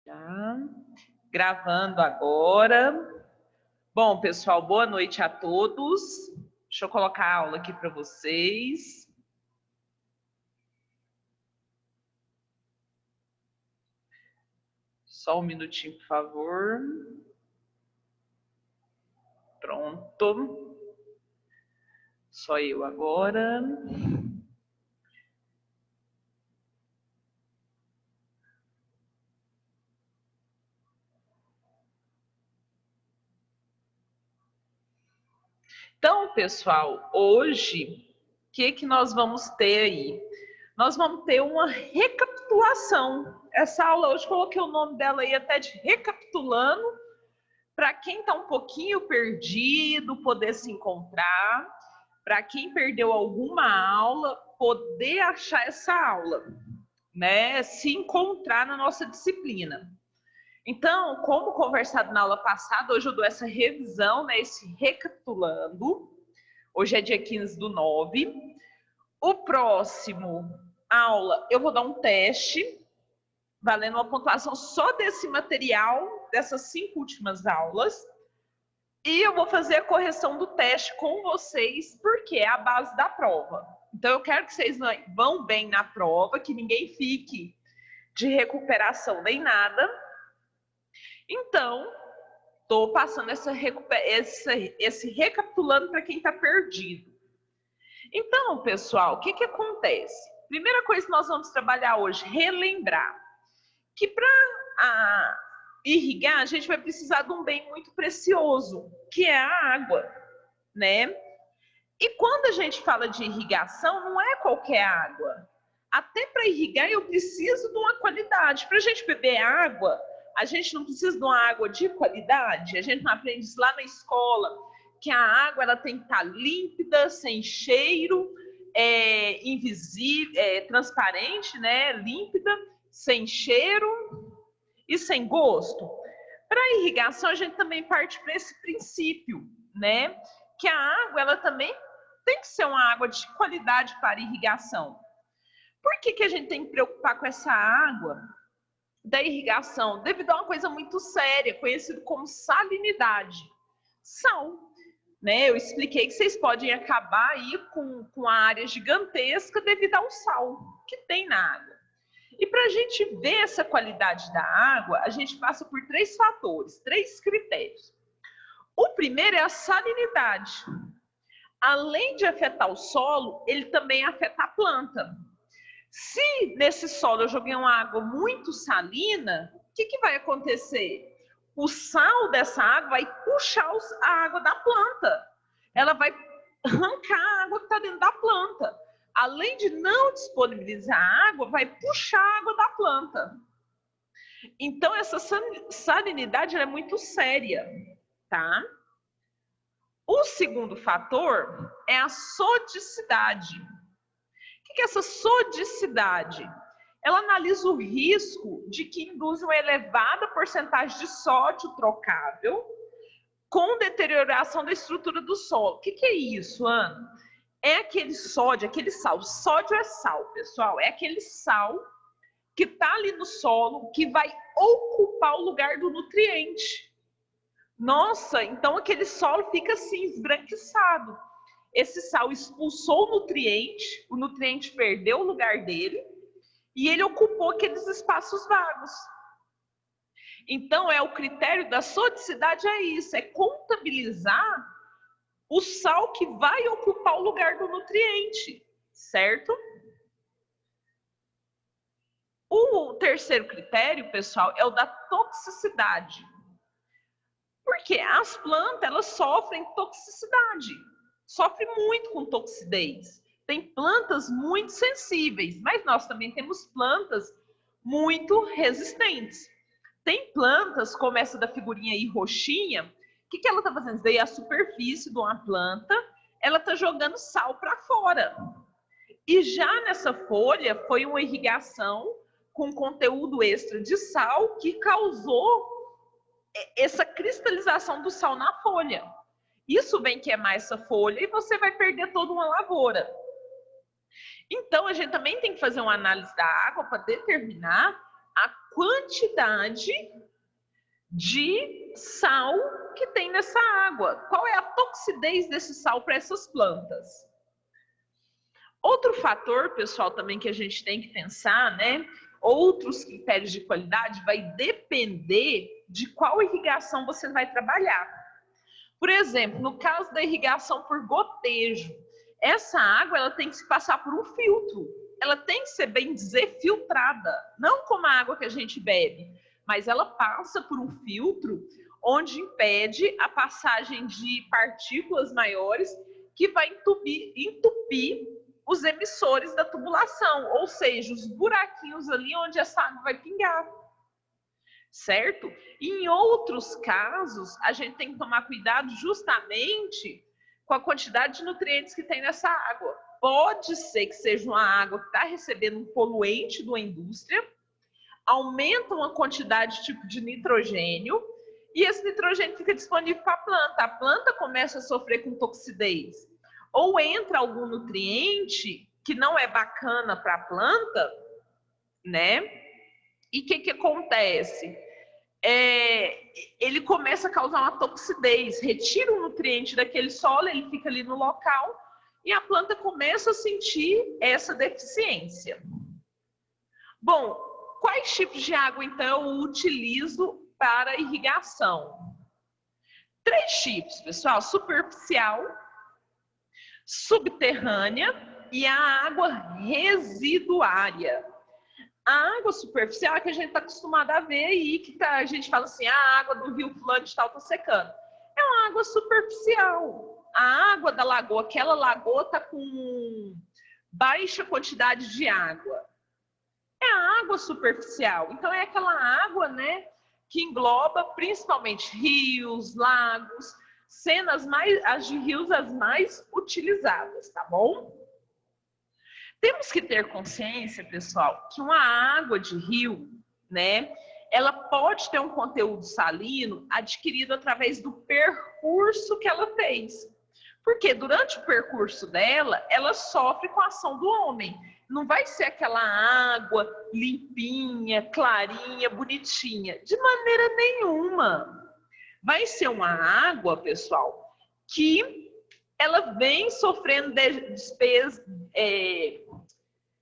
Já. Gravando agora. Bom, pessoal, boa noite a todos. Deixa eu colocar a aula aqui para vocês. Só um minutinho, por favor. Pronto. Só eu agora. Então, pessoal, hoje, o que nós vamos ter aí? Nós vamos ter uma recapitulação. Essa aula, hoje coloquei o nome dela aí até de Recapitulando, para quem está um pouquinho perdido, poder se encontrar, para quem perdeu alguma aula, poder achar essa aula, né? Se encontrar na nossa disciplina. Então, como conversado na aula passada, hoje eu dou essa revisão, né, esse recapitulando. Hoje é dia 15/9. O próximo aula, eu vou dar um teste, valendo uma pontuação só desse material, dessas 5 últimas aulas. E eu vou fazer a correção do teste com vocês, porque é a base da prova. Então, eu quero que vocês vão bem na prova, que ninguém fique de recuperação nem nada. Então, estou passando esse recapitulando para quem está perdido. Então, pessoal, o que acontece? Primeira coisa que nós vamos trabalhar hoje, relembrar que para irrigar, a gente vai precisar de um bem muito precioso, que é a água, né? E quando a gente fala de irrigação, não é qualquer água. Até para irrigar, eu preciso de uma qualidade. Para a gente beber água, a gente não precisa de uma água de qualidade. A gente não aprende isso lá na escola, que a água ela tem que estar límpida, sem cheiro, invisível, transparente, né? Límpida, sem cheiro e sem gosto. Para a irrigação, a gente também parte para esse princípio, né? Que a água ela também tem que ser uma água de qualidade para irrigação. Por que a gente tem que preocupar com essa água da irrigação? Devido a uma coisa muito séria, conhecida como salinidade. Sal. Né? Eu expliquei que vocês podem acabar aí com a área gigantesca devido ao sal que tem na água. E para a gente ver essa qualidade da água, a gente passa por 3 fatores, 3 critérios. O primeiro é a salinidade. Além de afetar o solo, ele também afeta a planta. Se nesse solo eu joguei uma água muito salina, o que vai acontecer? O sal dessa água vai puxar a água da planta. Ela vai arrancar a água que está dentro da planta. Além de não disponibilizar água, vai puxar a água da planta. Então, essa salinidade é muito séria, tá? O segundo fator é a sodicidade. O que é essa sodicidade? Ela analisa o risco de que induz uma elevada porcentagem de sódio trocável com deterioração da estrutura do solo. O que é isso, Ana? É aquele sódio, aquele sal. Sódio é sal, pessoal. É aquele sal que está ali no solo que vai ocupar o lugar do nutriente. Nossa, então aquele solo fica assim, esbranquiçado. Esse sal expulsou o nutriente perdeu o lugar dele e ele ocupou aqueles espaços vagos. Então, o critério da sodicidade é isso, é contabilizar o sal que vai ocupar o lugar do nutriente, certo? O terceiro critério, pessoal, é o da toxicidade. Porque as plantas, elas sofrem toxicidade, sofrem muito com toxidez. Tem plantas muito sensíveis, mas nós também temos plantas muito resistentes. Tem plantas, como essa da figurinha aí roxinha, o que ela está fazendo? Daí a superfície de uma planta, ela está jogando sal para fora. E já nessa folha foi uma irrigação com conteúdo extra de sal que causou essa cristalização do sal na folha. Isso vem queimar essa folha e você vai perder toda uma lavoura. Então, a gente também tem que fazer uma análise da água para determinar a quantidade de sal que tem nessa água. Qual é a toxidez desse sal para essas plantas? Outro fator, pessoal, também que a gente tem que pensar, né? Outros critérios de qualidade vai depender de qual irrigação você vai trabalhar. Por exemplo, no caso da irrigação por gotejo, essa água ela tem que se passar por um filtro. Ela tem que ser, bem dizer, filtrada, não como a água que a gente bebe, mas ela passa por um filtro onde impede a passagem de partículas maiores que vai entupir os emissores da tubulação, ou seja, os buraquinhos ali onde essa água vai pingar. Certo? E em outros casos, a gente tem que tomar cuidado justamente com a quantidade de nutrientes que tem nessa água. Pode ser que seja uma água que está recebendo um poluente de uma indústria, aumenta uma quantidade tipo de nitrogênio, e esse nitrogênio fica disponível para a planta começa a sofrer com toxidez. Ou entra algum nutriente que não é bacana para a planta, né? E o que acontece? Ele começa a causar uma toxidez, retira o nutriente daquele solo, ele fica ali no local e a planta começa a sentir essa deficiência. Bom, quais tipos de água então eu utilizo para irrigação? 3 tipos, pessoal: superficial, subterrânea e a água residuária. A água superficial é que a gente está acostumado a ver aí, que a gente fala assim, a água do rio fulano de tal está secando. É uma água superficial. A água da lagoa, aquela lagoa está com baixa quantidade de água. É a água superficial. Então é aquela água, né, que engloba principalmente rios, lagos, sendo as de rios as mais utilizadas, tá bom? Temos que ter consciência, pessoal, que uma água de rio, né, ela pode ter um conteúdo salino adquirido através do percurso que ela fez. Porque durante o percurso dela, ela sofre com a ação do homem. Não vai ser aquela água limpinha, clarinha, bonitinha. De maneira nenhuma. Vai ser uma água, pessoal, que ela vem sofrendo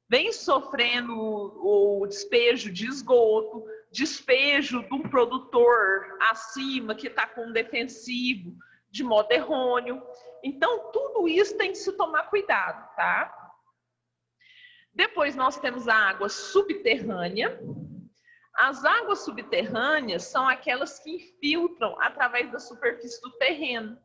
vem sofrendo o despejo de esgoto, despejo de um produtor acima que está com um defensivo de modo errôneo. Então, tudo isso tem que se tomar cuidado, tá? Depois nós temos a água subterrânea. As águas subterrâneas são aquelas que infiltram através da superfície do terreno.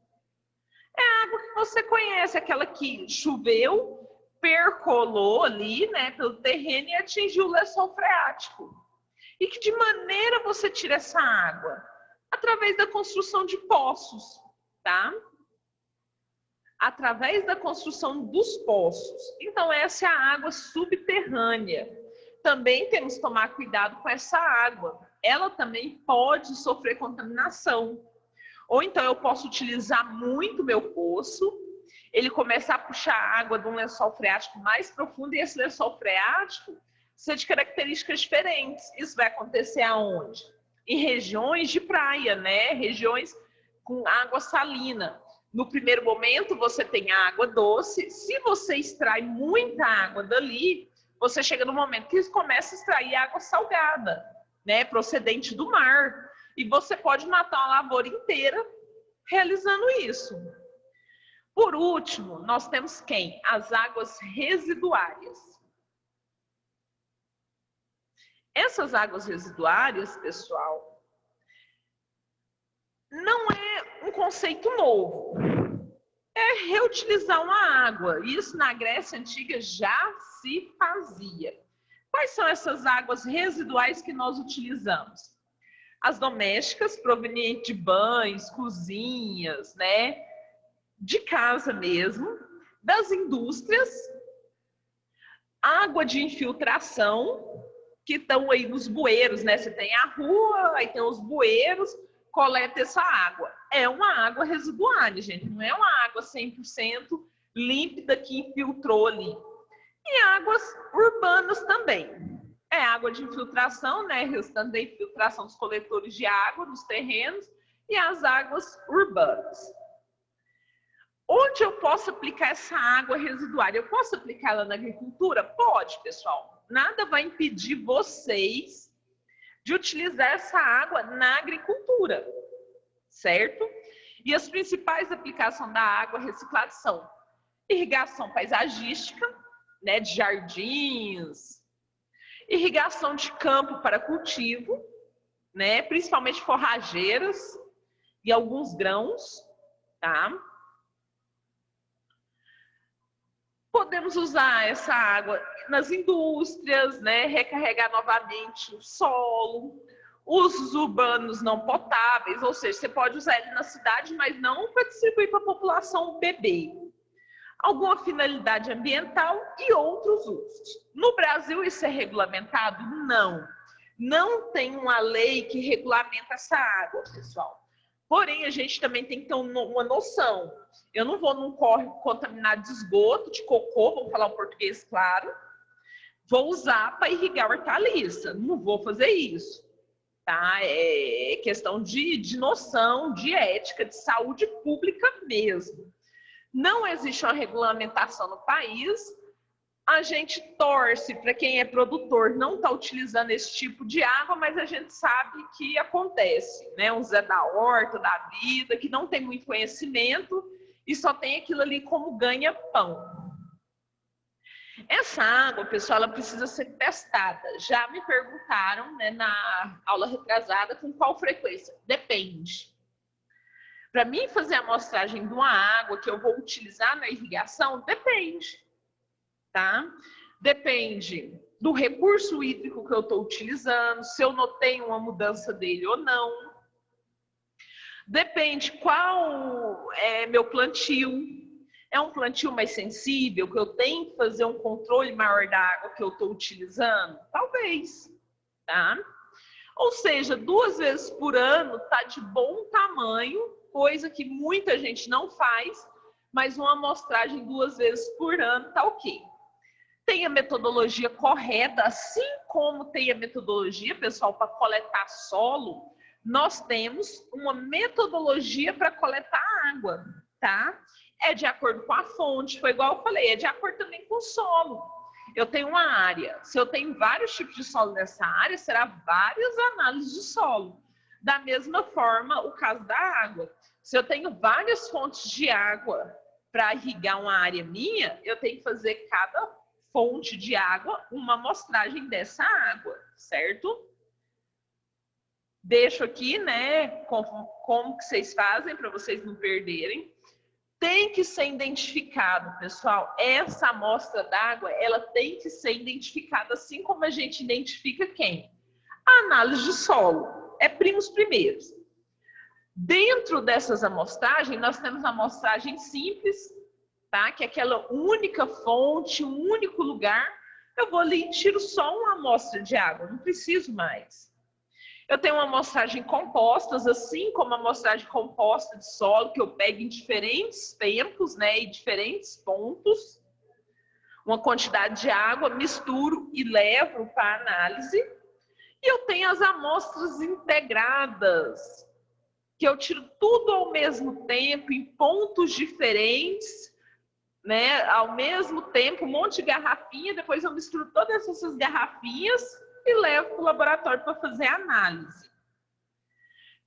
É a água que você conhece, aquela que choveu, percolou ali, né, pelo terreno e atingiu o lençol freático. E que de maneira você tira essa água? Através da construção de poços, tá? Através da construção dos poços. Então essa é a água subterrânea. Também temos que tomar cuidado com essa água. Ela também pode sofrer contaminação. Ou então eu posso utilizar muito meu poço, ele começar a puxar água de um lençol freático mais profundo, e esse lençol freático ser de características diferentes. Isso vai acontecer aonde? Em regiões de praia, né? Regiões com água salina. No primeiro momento você tem água doce. Se você extrai muita água dali, você chega no momento que começa a extrair água salgada, né? Procedente do mar. E você pode matar uma lavoura inteira realizando isso. Por último, nós temos quem? As águas residuárias. Essas águas residuárias, pessoal, não é um conceito novo. É reutilizar uma água. Isso na Grécia Antiga já se fazia. Quais são essas águas residuais que nós utilizamos? As domésticas, provenientes de banhos, cozinhas, né? De casa mesmo, das indústrias, água de infiltração, que estão aí nos bueiros, né? Você tem a rua, aí tem os bueiros, coleta essa água. É uma água residuária, gente, não é uma água 100% límpida que infiltrou ali. E águas urbanas também. É água de infiltração, né, resultante da infiltração dos coletores de água nos terrenos, e as águas urbanas. Onde eu posso aplicar essa água residuária? Eu posso aplicá-la na agricultura? Pode, pessoal. Nada vai impedir vocês de utilizar essa água na agricultura, certo? E as principais aplicações da água reciclada são irrigação paisagística, né, de jardins, irrigação de campo para cultivo, né, principalmente forrageiras e alguns grãos, tá? Podemos usar essa água nas indústrias, né, recarregar novamente o solo, usos urbanos não potáveis, ou seja, você pode usar ele na cidade, mas não para distribuir para a população beber. Alguma finalidade ambiental e outros usos. No Brasil isso é regulamentado? Não. Não tem uma lei que regulamenta essa água, pessoal. Porém, a gente também tem que ter uma noção. Eu não vou num córrego contaminado de esgoto, de cocô, vamos falar o português claro, vou usar para irrigar hortaliça. Não vou fazer isso. Tá? É questão de noção, de ética, de saúde pública mesmo. Não existe uma regulamentação no país, a gente torce para quem é produtor não estar utilizando esse tipo de água, mas a gente sabe que acontece, né? Um Zé da Horta, da vida, que não tem muito conhecimento e só tem aquilo ali como ganha-pão. Essa água, pessoal, ela precisa ser testada. Já me perguntaram, né, na aula retrasada com qual frequência? Depende. Para mim fazer a amostragem de uma água que eu vou utilizar na irrigação, depende, tá? Depende do recurso hídrico que eu estou utilizando, se eu notei uma mudança dele ou não. Depende qual é meu plantio. É um plantio mais sensível, que eu tenho que fazer um controle maior da água que eu estou utilizando? Talvez, tá? Ou seja, 2 vezes por ano está de bom tamanho, coisa que muita gente não faz, mas uma amostragem 2 vezes por ano está ok. Tem a metodologia correta, assim como tem a metodologia, pessoal, para coletar solo, nós temos uma metodologia para coletar água, tá? É de acordo com a fonte, foi igual eu falei, é de acordo também com o solo. Eu tenho uma área, se eu tenho vários tipos de solo nessa área, será várias análises de solo. Da mesma forma, o caso da água. Se eu tenho várias fontes de água para irrigar uma área minha, eu tenho que fazer cada fonte de água uma amostragem dessa água, certo? Deixo aqui, né, como que vocês fazem para vocês não perderem. Tem que ser identificado, pessoal. Essa amostra d'água, ela tem que ser identificada assim como a gente identifica quem? A análise de solo. É primos primeiros. Dentro dessas amostragens, nós temos a amostragem simples, tá? Que é aquela única fonte, um único lugar. Eu vou ali e tiro só uma amostra de água, não preciso mais. Eu tenho uma amostragem compostas, assim como a amostragem composta de solo, que eu pego em diferentes tempos, né, em diferentes pontos, uma quantidade de água, misturo e levo para análise. E eu tenho as amostras integradas, que eu tiro tudo ao mesmo tempo, em pontos diferentes, né, ao mesmo tempo, um monte de garrafinha, depois eu misturo todas essas garrafinhas e levo para o laboratório para fazer a análise.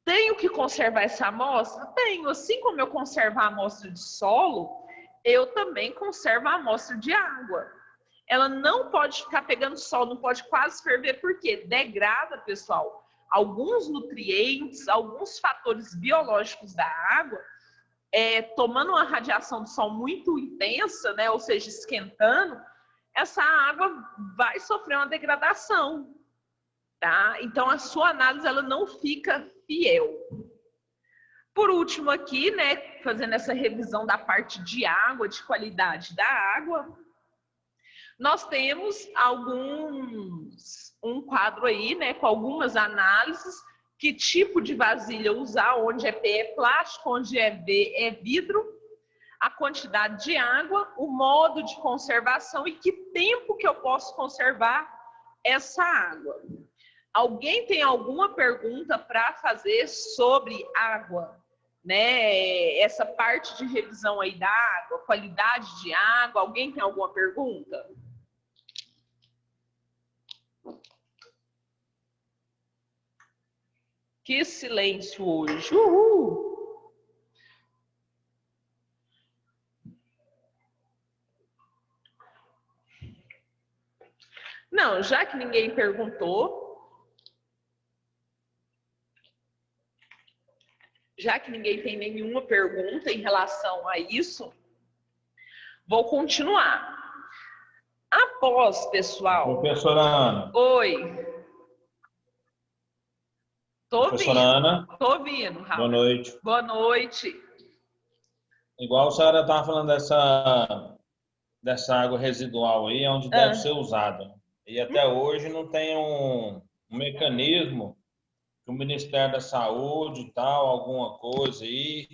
Tenho que conservar essa amostra? Tenho. Assim como eu conservo a amostra de solo, eu também conservo a amostra de água. Ela não pode ficar pegando sol, não pode quase ferver, porque degrada, pessoal, alguns nutrientes, alguns fatores biológicos da água, tomando uma radiação do sol muito intensa, né, ou seja, esquentando, essa água vai sofrer uma degradação, tá? Então, a sua análise, ela não fica fiel. Por último aqui, né, fazendo essa revisão da parte de água, de qualidade da água, nós temos um quadro aí, né, com algumas análises, que tipo de vasilha usar, onde é PE plástico, onde é vidro, a quantidade de água, o modo de conservação e que tempo que eu posso conservar essa água. Alguém tem alguma pergunta para fazer sobre água? Né? Essa parte de revisão aí da água, qualidade de água, alguém tem alguma pergunta? Que silêncio hoje. Uhul! Não, já que ninguém perguntou, já que ninguém tem nenhuma pergunta em relação a isso, vou continuar. Após, pessoal... Professora Ana. Oi. Professora Ana. Tô ouvindo, Raul. Boa noite. Boa noite. Igual a senhora estava falando dessa água residual aí, onde deve ser usada. E até hoje não tem um mecanismo que o Ministério da Saúde e tal, alguma coisa aí,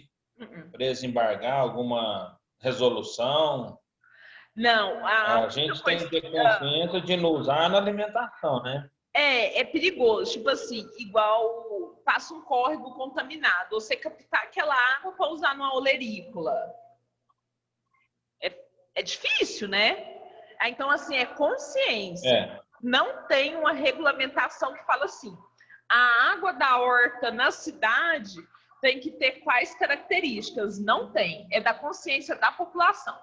para desembargar, alguma resolução. Não, a gente tem que ter consciência de não usar na alimentação, né? É perigoso. Tipo assim, igual passa um córrego contaminado, você captar aquela água para usar numa olerícola. É difícil, né? Então, assim, é consciência. Não tem uma regulamentação que fala assim, a água da horta na cidade tem que ter quais características. Não tem. É da consciência da população.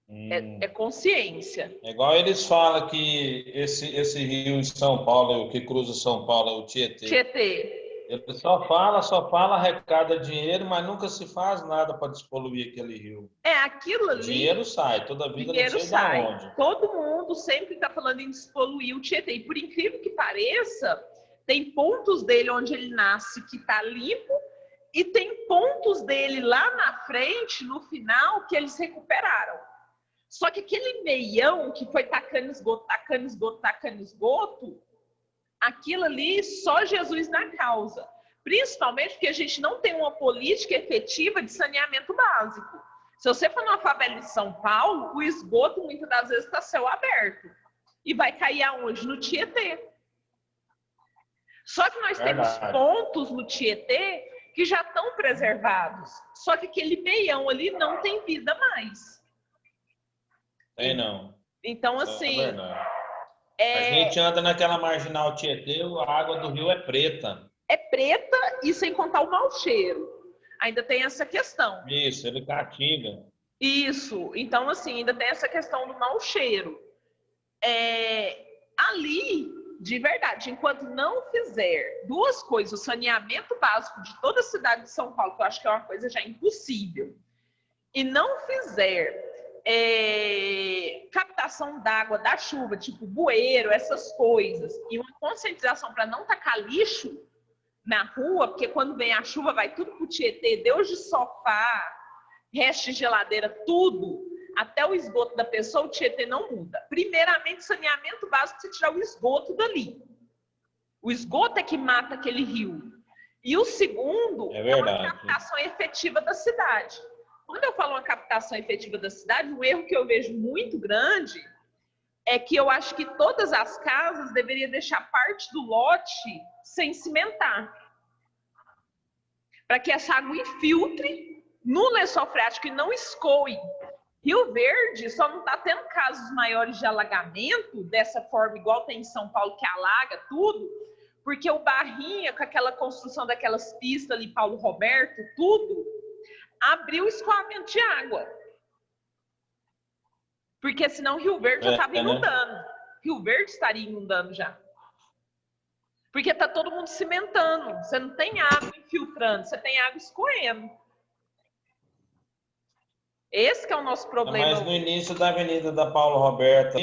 É consciência. É igual eles falam que esse rio em São Paulo, que cruza São Paulo, é o Tietê. Ele só fala, arrecada dinheiro, mas nunca se faz nada para despoluir aquele rio. Aquilo ali... Dinheiro sai, toda vida não sei de onde. Todo mundo sempre está falando em despoluir o Tietê. E por incrível que pareça, tem pontos dele onde ele nasce que está limpo e tem pontos dele lá na frente, no final, que eles recuperaram. Só que aquele meião que foi tacando esgoto, aquilo ali só Jesus na causa. Principalmente porque a gente não tem uma política efetiva de saneamento básico. Se você for numa favela de São Paulo, o esgoto muitas das vezes está céu aberto. E vai cair aonde? No Tietê. Só que nós temos pontos no Tietê que já estão preservados. Só que aquele meião ali não tem vida mais. Tem não. Então, assim... A gente anda naquela marginal Tietê, a água do rio é preta. É preta e sem contar o mau cheiro. Ainda tem essa questão. Isso, ele castiga. Isso. Então, assim, ainda tem essa questão do mau cheiro. Ali, de verdade, enquanto não fizer duas coisas, o saneamento básico de toda a cidade de São Paulo, que eu acho que é uma coisa já impossível, e não fizer captação d'água da chuva, tipo bueiro, essas coisas, e uma conscientização para não tacar lixo na rua, porque quando vem a chuva vai tudo pro Tietê, Deus de sofá, resto de geladeira, tudo, até o esgoto da pessoa, o Tietê não muda. Primeiramente, saneamento básico, você tirar o esgoto dali. O esgoto é que mata aquele rio. E o segundo é uma captação efetiva da cidade. Quando eu falo uma captação efetiva da cidade, um erro que eu vejo muito grande é que eu acho que todas as casas deveriam deixar parte do lote sem cimentar. Para que essa água infiltre no lençol freático e não escoe. Rio Verde só não está tendo casos maiores de alagamento, dessa forma igual tem em São Paulo, que alaga tudo, porque o Barrinha, com aquela construção daquelas pistas ali, Paulo Roberto, tudo, abriu o escoamento de água. Porque senão Rio Verde já estava inundando. Rio Verde estaria inundando já. Porque está todo mundo cimentando. Você não tem água infiltrando, você tem água escorrendo. Esse que é o nosso problema. Mas no início da Avenida da Paulo Roberto,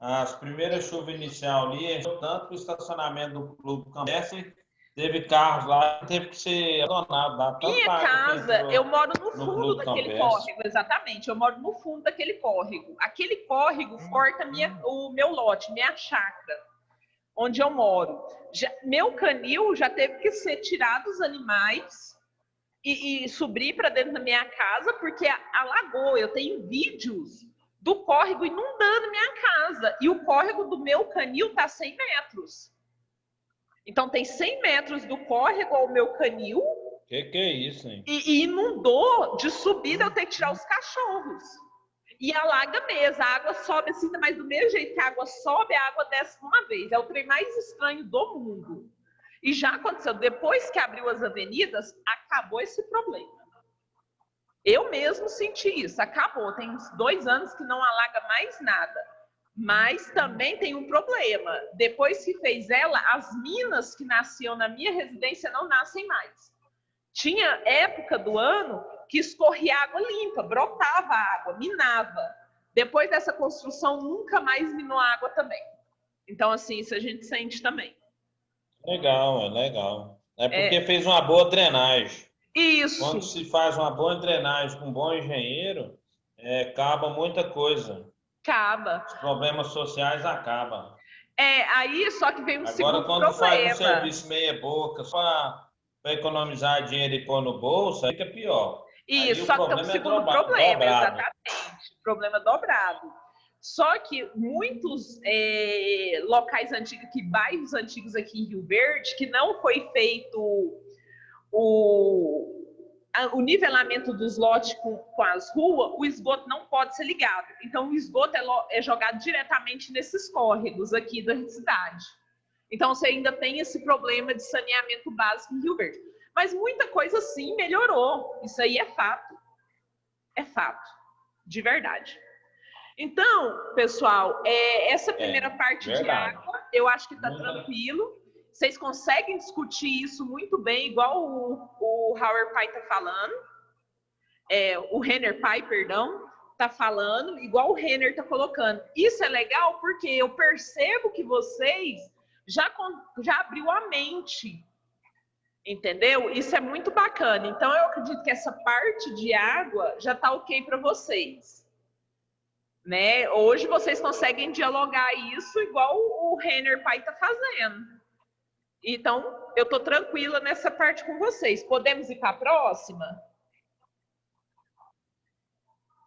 as primeiras chuvas inicial ali, tanto o estacionamento do Clube Campestre, teve carros lá, teve que ser abandonado. Minha casa, eu moro no fundo daquele córrego, exatamente. Eu moro no fundo daquele córrego. Aquele córrego corta o meu lote, minha chácara, onde eu moro. Meu canil já teve que ser tirado dos animais e subir para dentro da minha casa, porque alagou. Eu tenho vídeos do córrego inundando minha casa. E o córrego do meu canil está 100 metros. Então, tem 100 metros do córrego ao meu canil. Que é isso, hein? E inundou de subida, eu tenho que tirar os cachorros. E alaga mesmo, a água sobe assim, mas do mesmo jeito que a água sobe, a água desce uma vez. É o trem mais estranho do mundo. E já aconteceu, depois que abriu as avenidas, acabou esse problema. Eu mesmo senti isso, acabou. Tem uns 2 anos que não alaga mais nada. Mas também tem um problema. Depois que fez ela, as minas que nasciam na minha residência não nascem mais. Tinha época do ano que escorria água limpa, brotava água, minava. Depois dessa construção, nunca mais minou água também. Então, assim, isso a gente sente também. Legal, é legal. É porque fez uma boa drenagem. Isso. Quando se faz uma boa drenagem com um bom engenheiro, acaba muita coisa. Acaba. Os problemas sociais acabam. Aí só que vem um segundo problema. Agora, quando faz um serviço meia boca, só para economizar dinheiro e pôr no bolso, aí fica pior. Isso, só que tem um segundo problema, exatamente. Problema dobrado. Só que muitos locais antigos, bairros antigos aqui em Rio Verde, que não foi feito o nivelamento dos lotes com as ruas, o esgoto não pode ser ligado. Então, o esgoto é jogado diretamente nesses córregos aqui da cidade. Então, você ainda tem esse problema de saneamento básico em Rio Verde. Mas muita coisa, sim, melhorou. Isso aí é fato. É fato. De verdade. Então, pessoal, essa primeira parte de água, eu acho que está tranquilo. Vocês conseguem discutir isso muito bem, igual o Howard Pai está falando. O Renner Pai, perdão, está falando, igual o Renner está colocando. Isso é legal porque eu percebo que vocês já abriu a mente. Entendeu? Isso é muito bacana. Então, eu acredito que essa parte de água já está ok para vocês. Né? Hoje vocês conseguem dialogar isso igual o Renner Pai está fazendo. Então, eu estou tranquila nessa parte com vocês. Podemos ir para a próxima?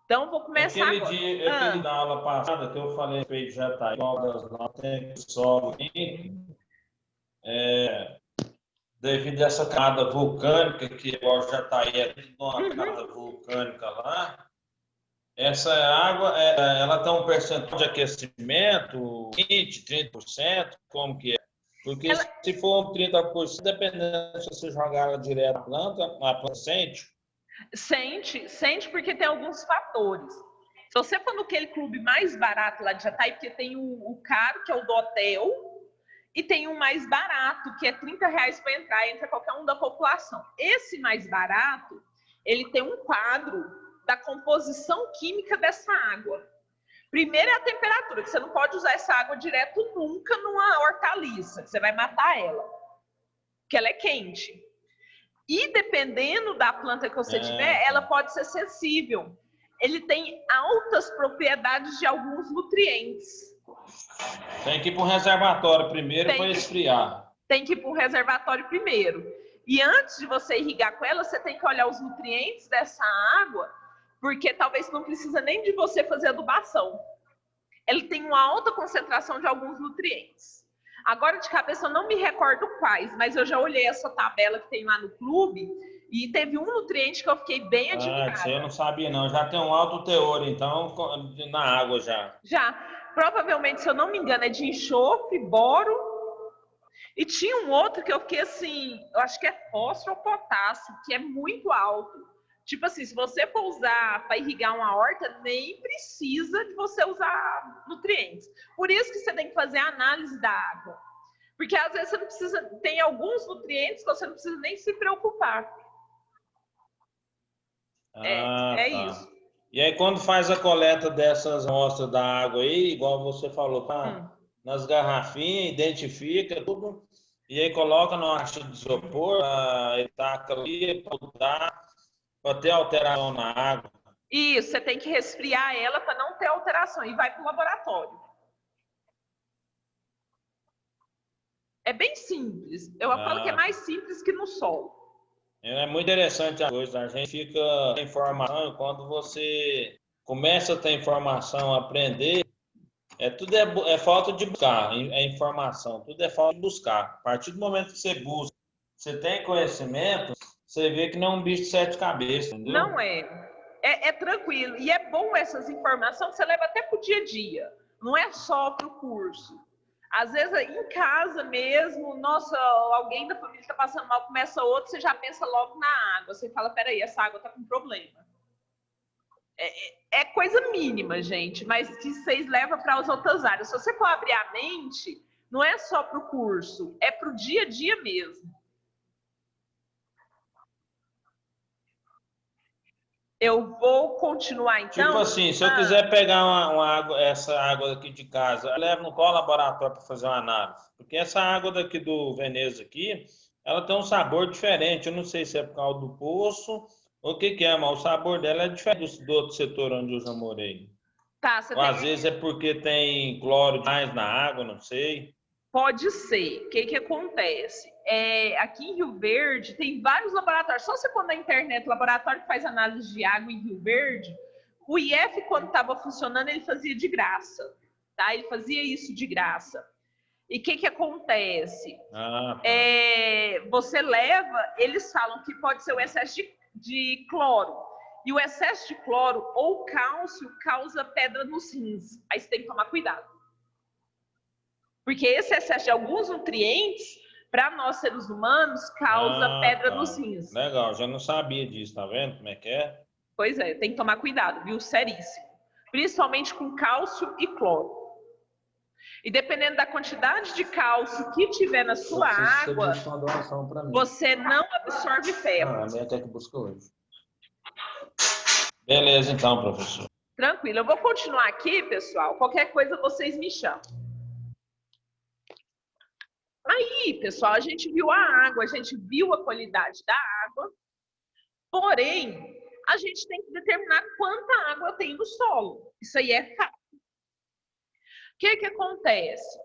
Então, vou começar aquele agora. Aquele da aula passada que eu falei que já está igual das notas solo aqui, devido a essa camada vulcânica, que agora já está aí uma camada vulcânica lá, essa água, ela tem um percentual de aquecimento, 20%, 30%, como que é? Porque se for 30%, dependendo se você jogar ela direto na planta, a planta sente? Sente porque tem alguns fatores. Se você for naquele clube mais barato lá de Jataí, porque tem o caro, que é o do hotel, e tem um mais barato, que é R$30 para entrar, entra qualquer um da população. Esse mais barato, ele tem um quadro da composição química dessa água. Primeiro é a temperatura, que você não pode usar essa água direto nunca numa hortaliça, que você vai matar ela, porque ela é quente. E dependendo da planta que você tiver, ela pode ser sensível. Ele tem altas propriedades de alguns nutrientes. Tem que ir para um reservatório primeiro para esfriar. Tem que ir para um reservatório primeiro. E antes de você irrigar com ela, você tem que olhar os nutrientes dessa água, porque talvez não precisa nem de você fazer adubação. Ele tem uma alta concentração de alguns nutrientes. Agora, de cabeça, eu não me recordo quais, mas eu já olhei essa tabela que tem lá no clube e teve um nutriente que eu fiquei bem admirada. Isso eu não sabia, não. Já tem um alto teor, então, na água já. Já. Provavelmente, se eu não me engano, é de enxofre, boro. E tinha um outro que eu fiquei assim, eu acho que é fósforo ou potássio, que é muito alto. Tipo assim, se você for usar para irrigar uma horta, nem precisa de você usar nutrientes. Por isso que você tem que fazer a análise da água. Porque às vezes você não precisa, tem alguns nutrientes que você não precisa nem se preocupar. Tá. Isso. E aí, quando faz a coleta dessas amostras da água aí, igual você falou, nas garrafinhas, identifica tudo, e aí coloca no caixa de isopor, e taca ali, para ter alteração na água. Isso, você tem que resfriar ela para não ter alteração e vai para o laboratório. É bem simples. Eu falo que é mais simples que no sol. É muito interessante a coisa. A gente fica sem informação quando você começa a ter informação, aprender, tudo é falta de buscar, é informação, tudo é falta de buscar. A partir do momento que você busca, você tem conhecimento, você vê que não é um bicho de sete cabeças, entendeu? Não é. É tranquilo. E é bom essas informações que você leva até para o dia a dia. Não é só para o curso. Às vezes, em casa mesmo, nossa, alguém da família está passando mal, começa outro, você já pensa logo na água. Você fala, peraí, essa água está com problema. É coisa mínima, gente, mas que vocês levam para as outras áreas. Se você for abrir a mente, não é só para o curso, é para o dia a dia mesmo. Eu vou continuar, então. Tipo assim, se eu quiser pegar uma água, essa água daqui de casa, eu levo no qual laboratório para fazer uma análise? Porque essa água daqui do Veneza aqui, ela tem um sabor diferente. Eu não sei se é por causa do poço ou o que é, mas o sabor dela é diferente do outro setor onde eu já morei. Tá, ou às vezes é porque tem cloro demais na água, não sei. Pode ser. O que acontece? Aqui em Rio Verde tem vários laboratórios. Só você pôr na internet laboratório que faz análise de água em Rio Verde, o IF, quando estava funcionando, ele fazia de graça. Tá? Ele fazia isso de graça. E o que acontece? Tá. Você leva, eles falam que pode ser o excesso de cloro. E o excesso de cloro ou cálcio causa pedra nos rins. Aí você tem que tomar cuidado. Porque esse excesso de alguns nutrientes, para nós seres humanos, causa pedra nos rins. Legal, já não sabia disso, tá vendo como é que é? Pois é, tem que tomar cuidado, viu? Seríssimo. Principalmente com cálcio e cloro. E dependendo da quantidade de cálcio que tiver na sua água, você não absorve ferro. A minha até que busca hoje. Beleza, então, professor. Tranquilo. Eu vou continuar aqui, pessoal. Qualquer coisa vocês me chamam. Aí, pessoal, a gente viu a água, a gente viu a qualidade da água, porém, a gente tem que determinar quanta água tem no solo. Isso aí é fato. O que acontece?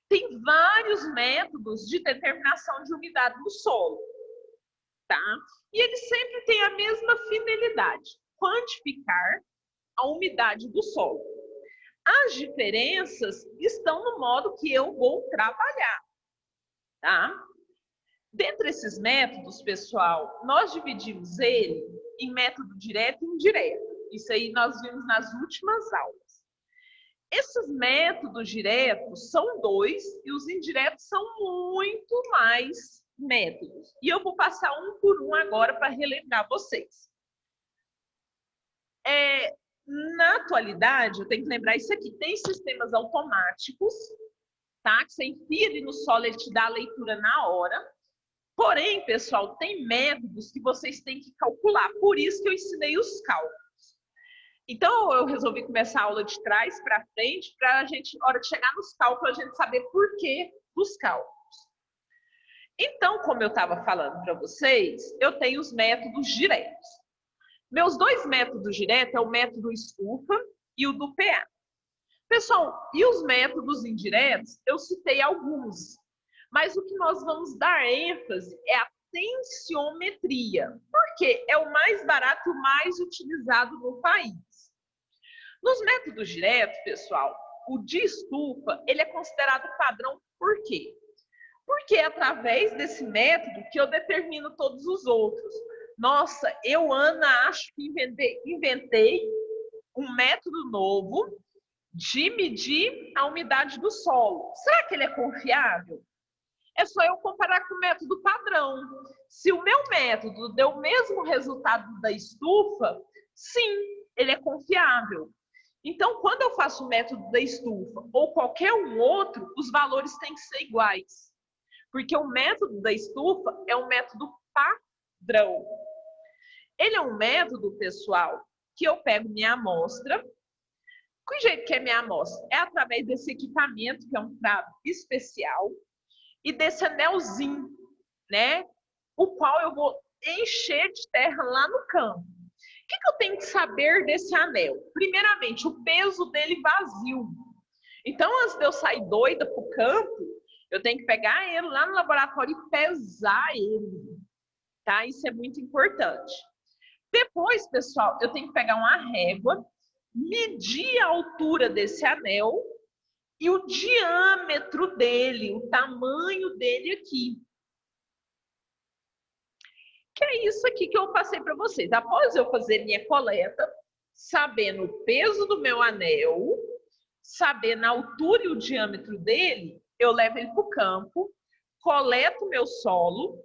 Tem vários métodos de determinação de umidade no solo, tá? E eles sempre têm a mesma finalidade, quantificar a umidade do solo. As diferenças estão no modo que eu vou trabalhar, tá? Dentre esses métodos, pessoal, nós dividimos ele em método direto e indireto. Isso aí nós vimos nas últimas aulas. Esses métodos diretos são 2 e os indiretos são muito mais métodos. E eu vou passar um por um agora para relembrar vocês. Na atualidade, eu tenho que lembrar isso aqui, tem sistemas automáticos, tá? Que você enfia ali no solo, ele te dá a leitura na hora. Porém, pessoal, tem métodos que vocês têm que calcular, por isso que eu ensinei os cálculos. Então, eu resolvi começar a aula de trás para frente, para a gente, na hora de chegar nos cálculos, a gente saber por que dos cálculos. Então, como eu estava falando para vocês, eu tenho os métodos diretos. Meus 2 métodos diretos é o método estufa e o do PA. Pessoal, e os métodos indiretos, eu citei alguns. Mas o que nós vamos dar ênfase é a tensiometria. Porque é o mais barato e o mais utilizado no país. Nos métodos diretos, pessoal, o de estufa, ele é considerado padrão por quê? Porque é através desse método que eu determino todos os outros. Nossa, eu, Ana, acho que inventei um método novo de medir a umidade do solo. Será que ele é confiável? É só eu comparar com o método padrão. Se o meu método deu o mesmo resultado da estufa, sim, ele é confiável. Então, quando eu faço o método da estufa ou qualquer um outro, os valores têm que ser iguais. Porque o método da estufa é um método padrão. Ele é um método, pessoal, que eu pego minha amostra. Que jeito que é minha amostra? É através desse equipamento, que é um trato especial, e desse anelzinho, né? O qual eu vou encher de terra lá no campo. O que eu tenho que saber desse anel? Primeiramente, o peso dele vazio. Então, antes de eu sair doida para o campo, eu tenho que pegar ele lá no laboratório e pesar ele. Tá? Isso é muito importante. Depois, pessoal, eu tenho que pegar uma régua, medir a altura desse anel e o diâmetro dele, o tamanho dele aqui. Que é isso aqui que eu passei para vocês. Após eu fazer minha coleta, sabendo o peso do meu anel, sabendo a altura e o diâmetro dele, eu levo ele para o campo, coleto o meu solo,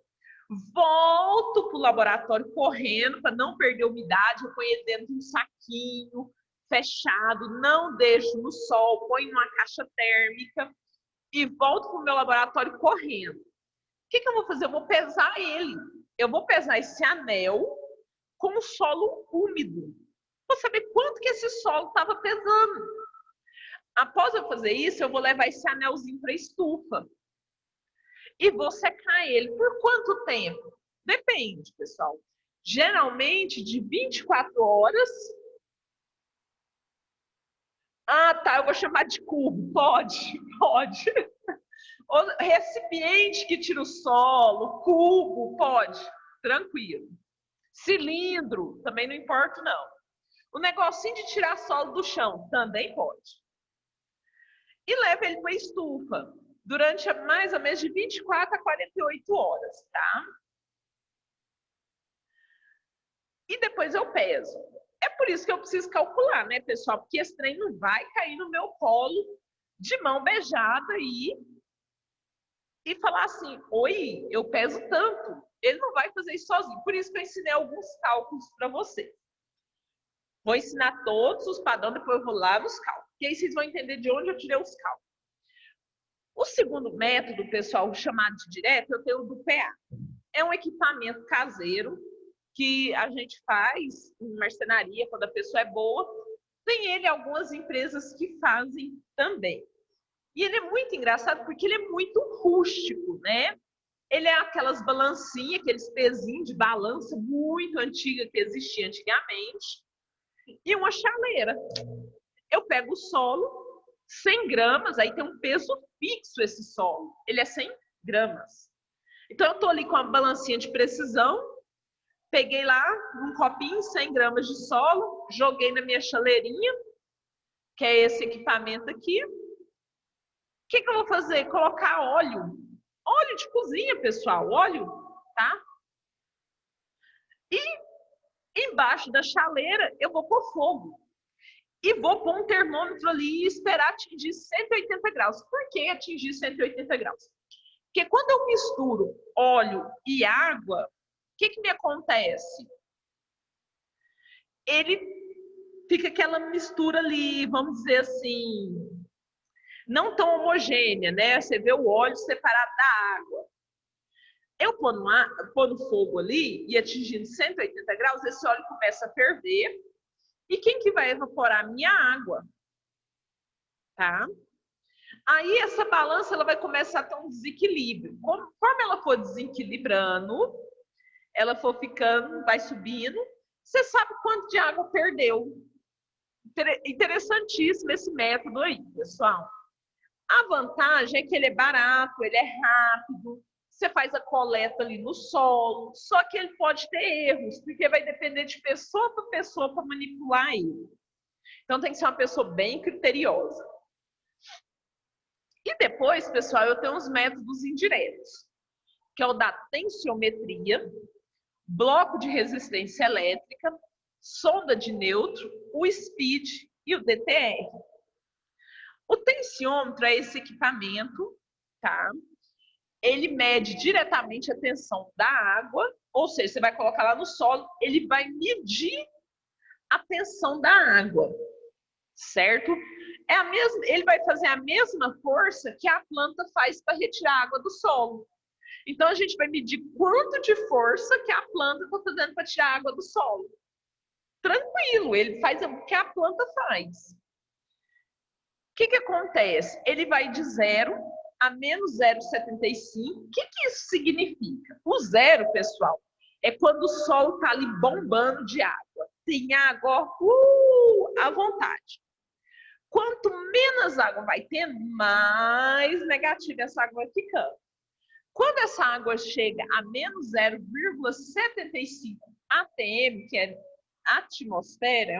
volto para o laboratório correndo para não perder umidade, eu ponho ele dentro de um saquinho fechado, não deixo no sol, ponho numa caixa térmica e volto para o meu laboratório correndo. O que eu vou fazer? Eu vou pesar ele. Eu vou pesar esse anel com o solo úmido. Vou saber quanto que esse solo estava pesando. Após eu fazer isso, eu vou levar esse anelzinho para a estufa. E vou secar ele. Por quanto tempo? Depende, pessoal. Geralmente de 24 horas. Ah, tá, eu vou chamar de cubo. Pode, pode. O recipiente que tira o solo, cubo, pode. Tranquilo. Cilindro, também não importa, não. O negocinho de tirar solo do chão, também pode. E leva ele para a estufa durante mais ou menos de 24 a 48 horas, tá? E depois eu peso. É por isso que eu preciso calcular, né, pessoal? Porque esse trem não vai cair no meu colo de mão beijada e falar assim, oi, eu peso tanto. Ele não vai fazer isso sozinho. Por isso que eu ensinei alguns cálculos para vocês. Vou ensinar todos os padrões, depois eu vou lá nos cálculos. E aí vocês vão entender de onde eu tirei os cálculos. O segundo método, pessoal, chamado de direto, eu tenho o do PA. É um equipamento caseiro que a gente faz em marcenaria, quando a pessoa é boa. Tem ele algumas empresas que fazem também. E ele é muito engraçado porque ele é muito rústico, né? Ele é aquelas balancinhas, aqueles pezinhos de balança muito antiga que existia antigamente. E uma chaleira. Eu pego o solo, 100 gramas, aí tem um peso fixo esse solo. Ele é 100 gramas. Então, eu estou ali com a balancinha de precisão, peguei lá um copinho, 100 gramas de solo, joguei na minha chaleirinha, que é esse equipamento aqui. O que eu vou fazer? Colocar óleo. Óleo de cozinha, pessoal, óleo, tá? E embaixo da chaleira eu vou pôr fogo. E vou pôr um termômetro ali e esperar atingir 180 graus. Por que atingir 180 graus? Porque quando eu misturo óleo e água, o que me acontece? Ele fica aquela mistura ali, vamos dizer assim, não tão homogênea, né? Você vê o óleo separado da água. Eu pondo fogo ali e atingindo 180 graus, esse óleo começa a ferver. E quem que vai evaporar? A minha água. Tá? Aí essa balança ela vai começar a ter um desequilíbrio. Conforme ela for desequilibrando, ela for ficando, vai subindo, você sabe quanto de água perdeu. Interessantíssimo esse método aí, pessoal. A vantagem é que ele é barato, ele é rápido, você faz a coleta ali no solo, só que ele pode ter erros, porque vai depender de pessoa para manipular ele. Então tem que ser uma pessoa bem criteriosa. E depois, pessoal, eu tenho uns métodos indiretos, que é o da tensiometria, bloco de resistência elétrica, sonda de nêutron, o speed e o DTR. O tensiômetro é esse equipamento, tá? Ele mede diretamente a tensão da água, ou seja, você vai colocar lá no solo, ele vai medir a tensão da água, certo? Ele vai fazer a mesma força que a planta faz para retirar a água do solo. Então, a gente vai medir quanto de força que a planta está fazendo para tirar a água do solo. Tranquilo, ele faz o que a planta faz. O que acontece? Ele vai de 0 a menos 0,75. O que isso significa? O zero, pessoal, é quando o solo está ali bombando de água. Tem água à vontade. Quanto menos água vai tendo, mais negativa essa água vai ficando. Quando essa água chega a menos 0,75 ATM, que é atmosfera,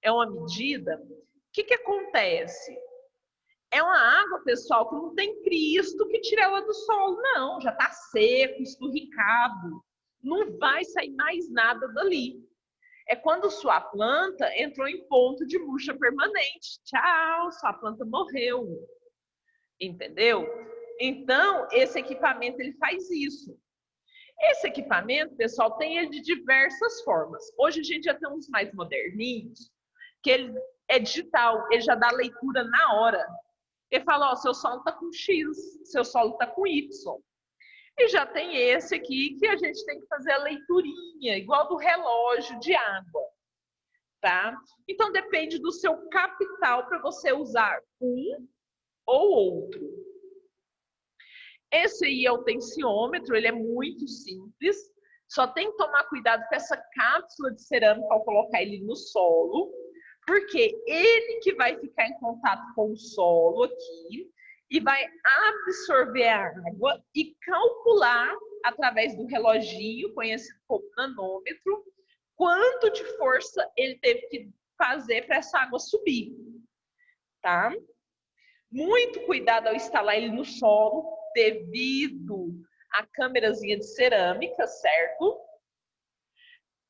é uma medida. O que acontece? É uma água, pessoal, que não tem Cristo que tira ela do solo, não. Já está seco, esturricado. Não vai sair mais nada dali. É quando sua planta entrou em ponto de murcha permanente. Tchau, sua planta morreu. Entendeu? Então, esse equipamento, ele faz isso. Esse equipamento, pessoal, tem ele de diversas formas. Hoje a gente já tem uns mais moderninhos, que ele é digital, ele já dá leitura na hora. Ele fala, ó, seu solo está com X, seu solo está com Y. E já tem esse aqui que a gente tem que fazer a leiturinha, igual do relógio de água, tá? Então depende do seu capital para você usar um ou outro. Esse aí é o tensiômetro, ele é muito simples, só tem que tomar cuidado com essa cápsula de cerâmica ao colocar ele no solo, porque ele que vai ficar em contato com o solo aqui e vai absorver a água e calcular, através do reloginho, conhecido como nanômetro, quanto de força ele teve que fazer para essa água subir, tá? Muito cuidado ao instalar ele no solo, devido à câmerazinha de cerâmica, certo?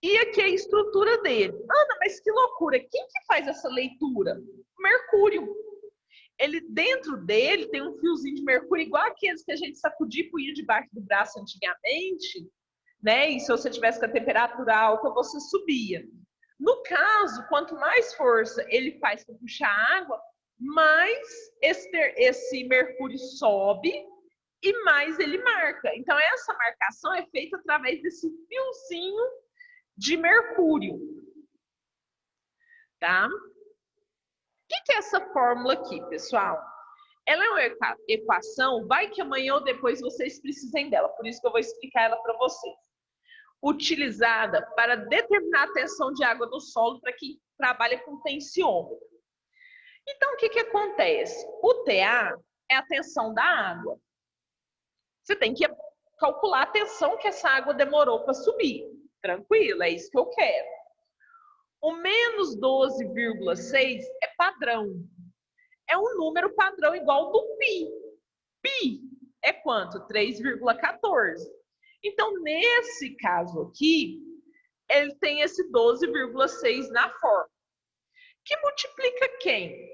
E aqui é a estrutura dele. Ana, mas que loucura! Quem que faz essa leitura? O mercúrio. Ele, dentro dele, tem um fiozinho de mercúrio, igual aqueles que a gente sacudia e punha debaixo do braço antigamente, né? E se você tivesse com a temperatura alta, você subia. No caso, quanto mais força ele faz para puxar água, mais esse mercúrio sobe e mais ele marca. Então, essa marcação é feita através desse fiozinho de mercúrio, tá? O que é essa fórmula aqui, pessoal? Ela é uma equação, vai que amanhã ou depois vocês precisem dela, por isso que eu vou explicar ela para vocês. Utilizada para determinar a tensão de água no solo para quem trabalha com tensiômetro. Então, o que acontece? O TA é a tensão da água. Você tem que calcular a tensão que essa água demorou para subir. Tranquilo, é isso que eu quero. O menos 12,6 é padrão. É um número padrão igual do π. Π é quanto? 3,14. Então, nesse caso aqui, ele tem esse 12,6 na forma. Que multiplica quem?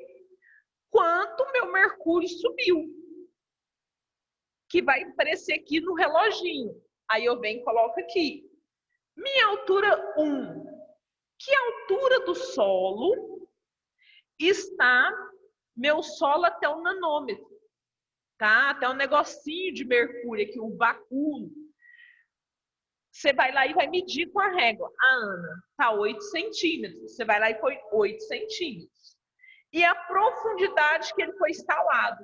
Quanto meu mercúrio subiu. Que vai aparecer aqui no reloginho. Aí eu venho e coloco aqui. Minha altura 1. Que altura do solo está meu solo até o nanômetro? Tá? Até o negocinho de mercúrio aqui, o bacúolo. Você vai lá e vai medir com a régua. A Ana tá 8 centímetros. Você vai lá e põe 8 centímetros. E a profundidade que ele foi instalado.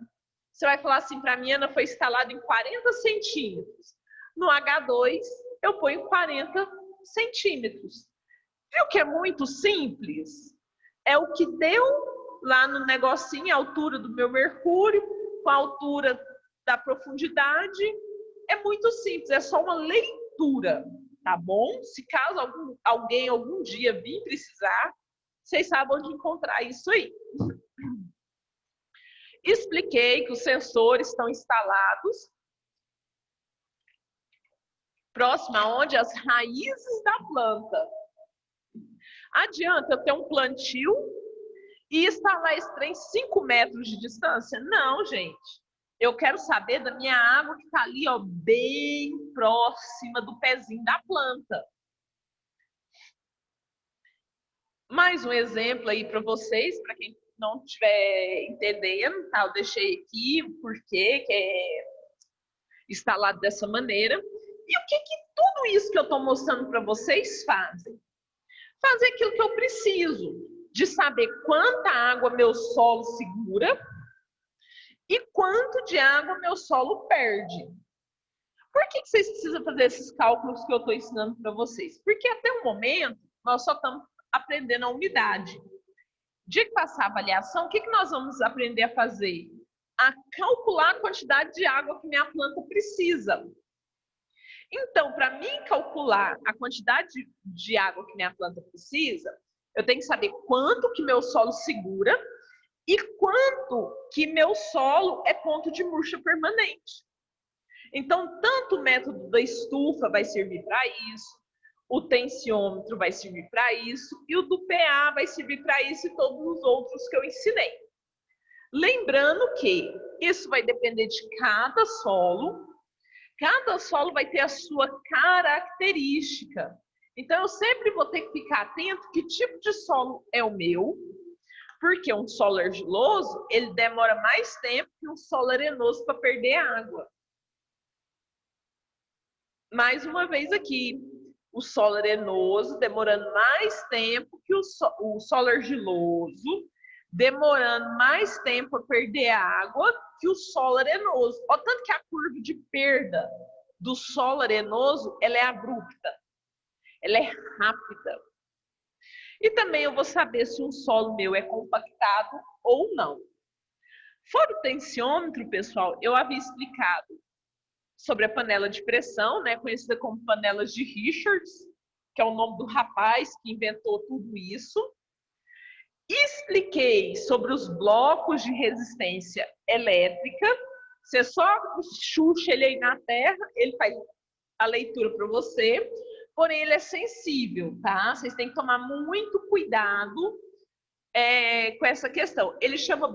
Você vai falar assim, para mim, Ana, foi instalado em 40 centímetros. No H2, eu ponho 40 centímetros. Viu que é muito simples? É o que deu lá no negocinho, a altura do meu mercúrio, com a altura da profundidade. É muito simples, é só uma leitura, tá bom? Se caso alguém algum dia vir precisar, vocês sabem onde encontrar isso aí. Expliquei que os sensores estão instalados próximo a onde as raízes da planta. Adianta eu ter um plantio e instalar esse trem 5 metros de distância? Não, gente. Eu quero saber da minha água que está ali, ó, bem próxima do pezinho da planta. Mais um exemplo aí para vocês, para quem não estiver entendendo, tá? Eu deixei aqui o porquê que é instalado dessa maneira. E o que tudo isso que eu estou mostrando para vocês fazem? Fazer aquilo que eu preciso, de saber quanta água meu solo segura e quanto de água meu solo perde. Por que vocês precisam fazer esses cálculos que eu estou ensinando para vocês? Porque até o momento nós só estamos aprendendo a umidade. De que passar a avaliação, o que nós vamos aprender a fazer? A calcular a quantidade de água que minha planta precisa. Então, para mim calcular a quantidade de água que minha planta precisa, eu tenho que saber quanto que meu solo segura e quanto que meu solo é ponto de murcha permanente. Então, tanto o método da estufa vai servir para isso, o tensiômetro vai servir para isso, e o do PA vai servir para isso e todos os outros que eu ensinei. Lembrando que isso vai depender de cada solo vai ter a sua característica. Então, eu sempre vou ter que ficar atento que tipo de solo é o meu, porque um solo argiloso, ele demora mais tempo que um solo arenoso para perder água. Mais uma vez aqui, o solo arenoso demorando mais tempo que o solo argiloso, demorando mais tempo para perder água que o solo arenoso. Olha tanto que a curva de perda do solo arenoso, ela é abrupta, ela é rápida. E também eu vou saber se um solo meu é compactado ou não. Fora o tensiômetro, pessoal, eu havia explicado sobre a panela de pressão, né, conhecida como panelas de Richards, que é o nome do rapaz que inventou tudo isso. Expliquei sobre os blocos de resistência elétrica. Você só chucha ele aí na terra, ele faz a leitura para você, porém ele é sensível, tá? Vocês têm que tomar muito cuidado com essa questão. Ele chama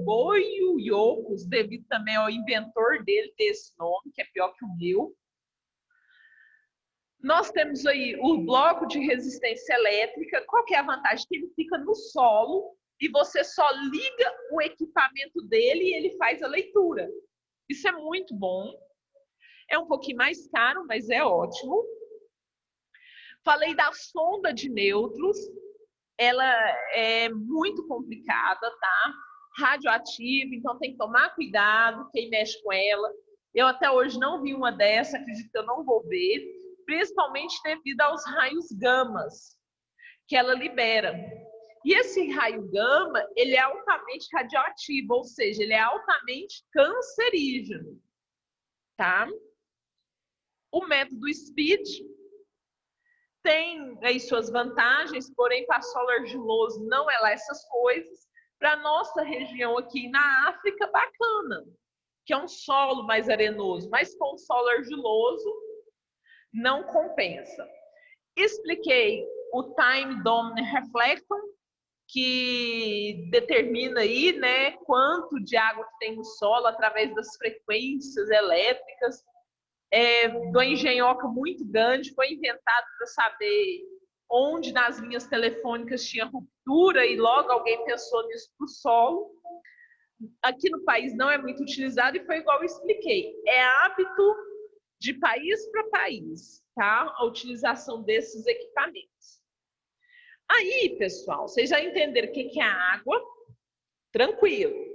boiuiocos, devido também ao inventor dele ter esse nome, que é pior que o meu. Nós temos aí o bloco de resistência elétrica. Qual que é a vantagem? Que ele fica no solo e você só liga o equipamento dele e ele faz a leitura. Isso é muito bom. É um pouquinho mais caro, mas é ótimo. Falei da sonda de nêutrons. Ela é muito complicada, tá? Radioativa, então tem que tomar cuidado quem mexe com ela. Eu até hoje não vi uma dessa, acredito que eu não vou ver, principalmente devido aos raios gamas que ela libera. E esse raio gama, ele é altamente radioativo, ou seja, ele é altamente cancerígeno, tá? O método SPEED tem aí suas vantagens, porém para solo argiloso não é lá essas coisas. Para nossa região aqui na África, bacana, que é um solo mais arenoso, mas com solo argiloso não compensa. Expliquei o Time Dominant Reflection, que determina aí, né, quanto de água que tem no solo através das frequências elétricas. Do engenhoca muito grande, foi inventado para saber onde nas linhas telefônicas tinha ruptura e logo alguém pensou nisso para o solo. Aqui no país não é muito utilizado e foi igual eu expliquei. É hábito de país para país, tá? A utilização desses equipamentos. Aí, pessoal, vocês já entenderam o que é a água? Tranquilo.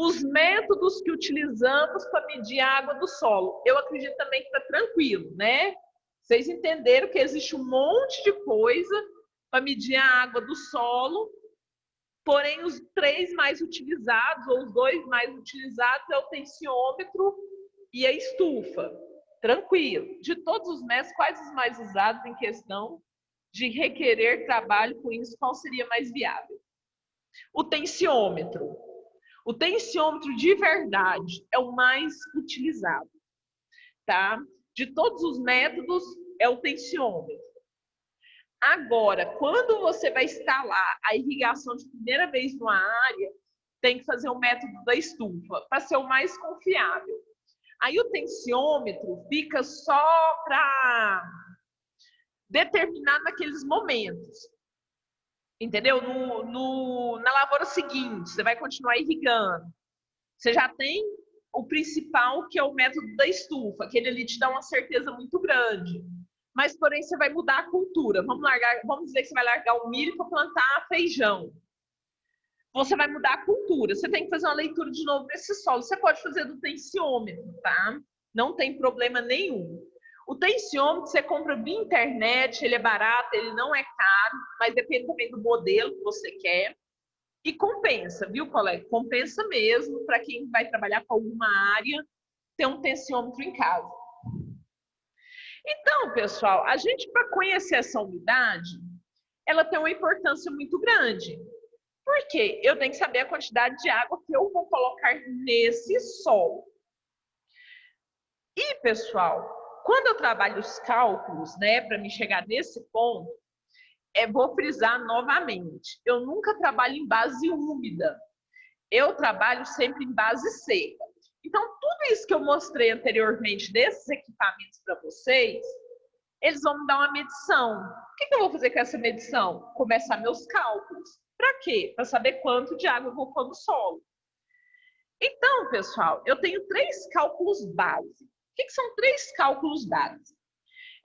Os métodos que utilizamos para medir a água do solo. Eu acredito também que está tranquilo, né? Vocês entenderam que existe um monte de coisa para medir a água do solo, porém os 3 mais utilizados, ou os 2 mais utilizados, é o tensiômetro e a estufa. Tranquilo. De todos os métodos, quais os mais usados em questão de requerer trabalho com isso, qual seria mais viável? O tensiômetro. O tensiômetro de verdade é o mais utilizado, tá? De todos os métodos, é o tensiômetro. Agora, quando você vai instalar a irrigação de primeira vez numa área, tem que fazer o método da estufa, para ser o mais confiável. Aí o tensiômetro fica só para determinar naqueles momentos. Entendeu? Na lavoura seguinte, você vai continuar irrigando. Você já tem o principal, que é o método da estufa. Aquele ali te dá uma certeza muito grande. Mas, porém, você vai mudar a cultura. Vamos dizer que você vai largar o milho para plantar feijão. Você vai mudar a cultura. Você tem que fazer uma leitura de novo nesse solo. Você pode fazer do tensiômetro, tá? Não tem problema nenhum. O tensiômetro você compra via internet, ele é barato, ele não é caro, mas depende também do modelo que você quer. E compensa, viu, colega? Compensa mesmo para quem vai trabalhar com alguma área ter um tensiômetro em casa. Então, pessoal, a gente, para conhecer essa umidade, ela tem uma importância muito grande. Por quê? Eu tenho que saber a quantidade de água que eu vou colocar nesse solo. E, pessoal, quando eu trabalho os cálculos, né, para me chegar nesse ponto, vou frisar novamente, eu nunca trabalho em base úmida, eu trabalho sempre em base seca. Então, tudo isso que eu mostrei anteriormente desses equipamentos para vocês, eles vão me dar uma medição. O que eu vou fazer com essa medição? Começar meus cálculos. Para quê? Para saber quanto de água eu vou pôr no solo. Então, pessoal, eu tenho 3 cálculos base. O que são 3 cálculos base?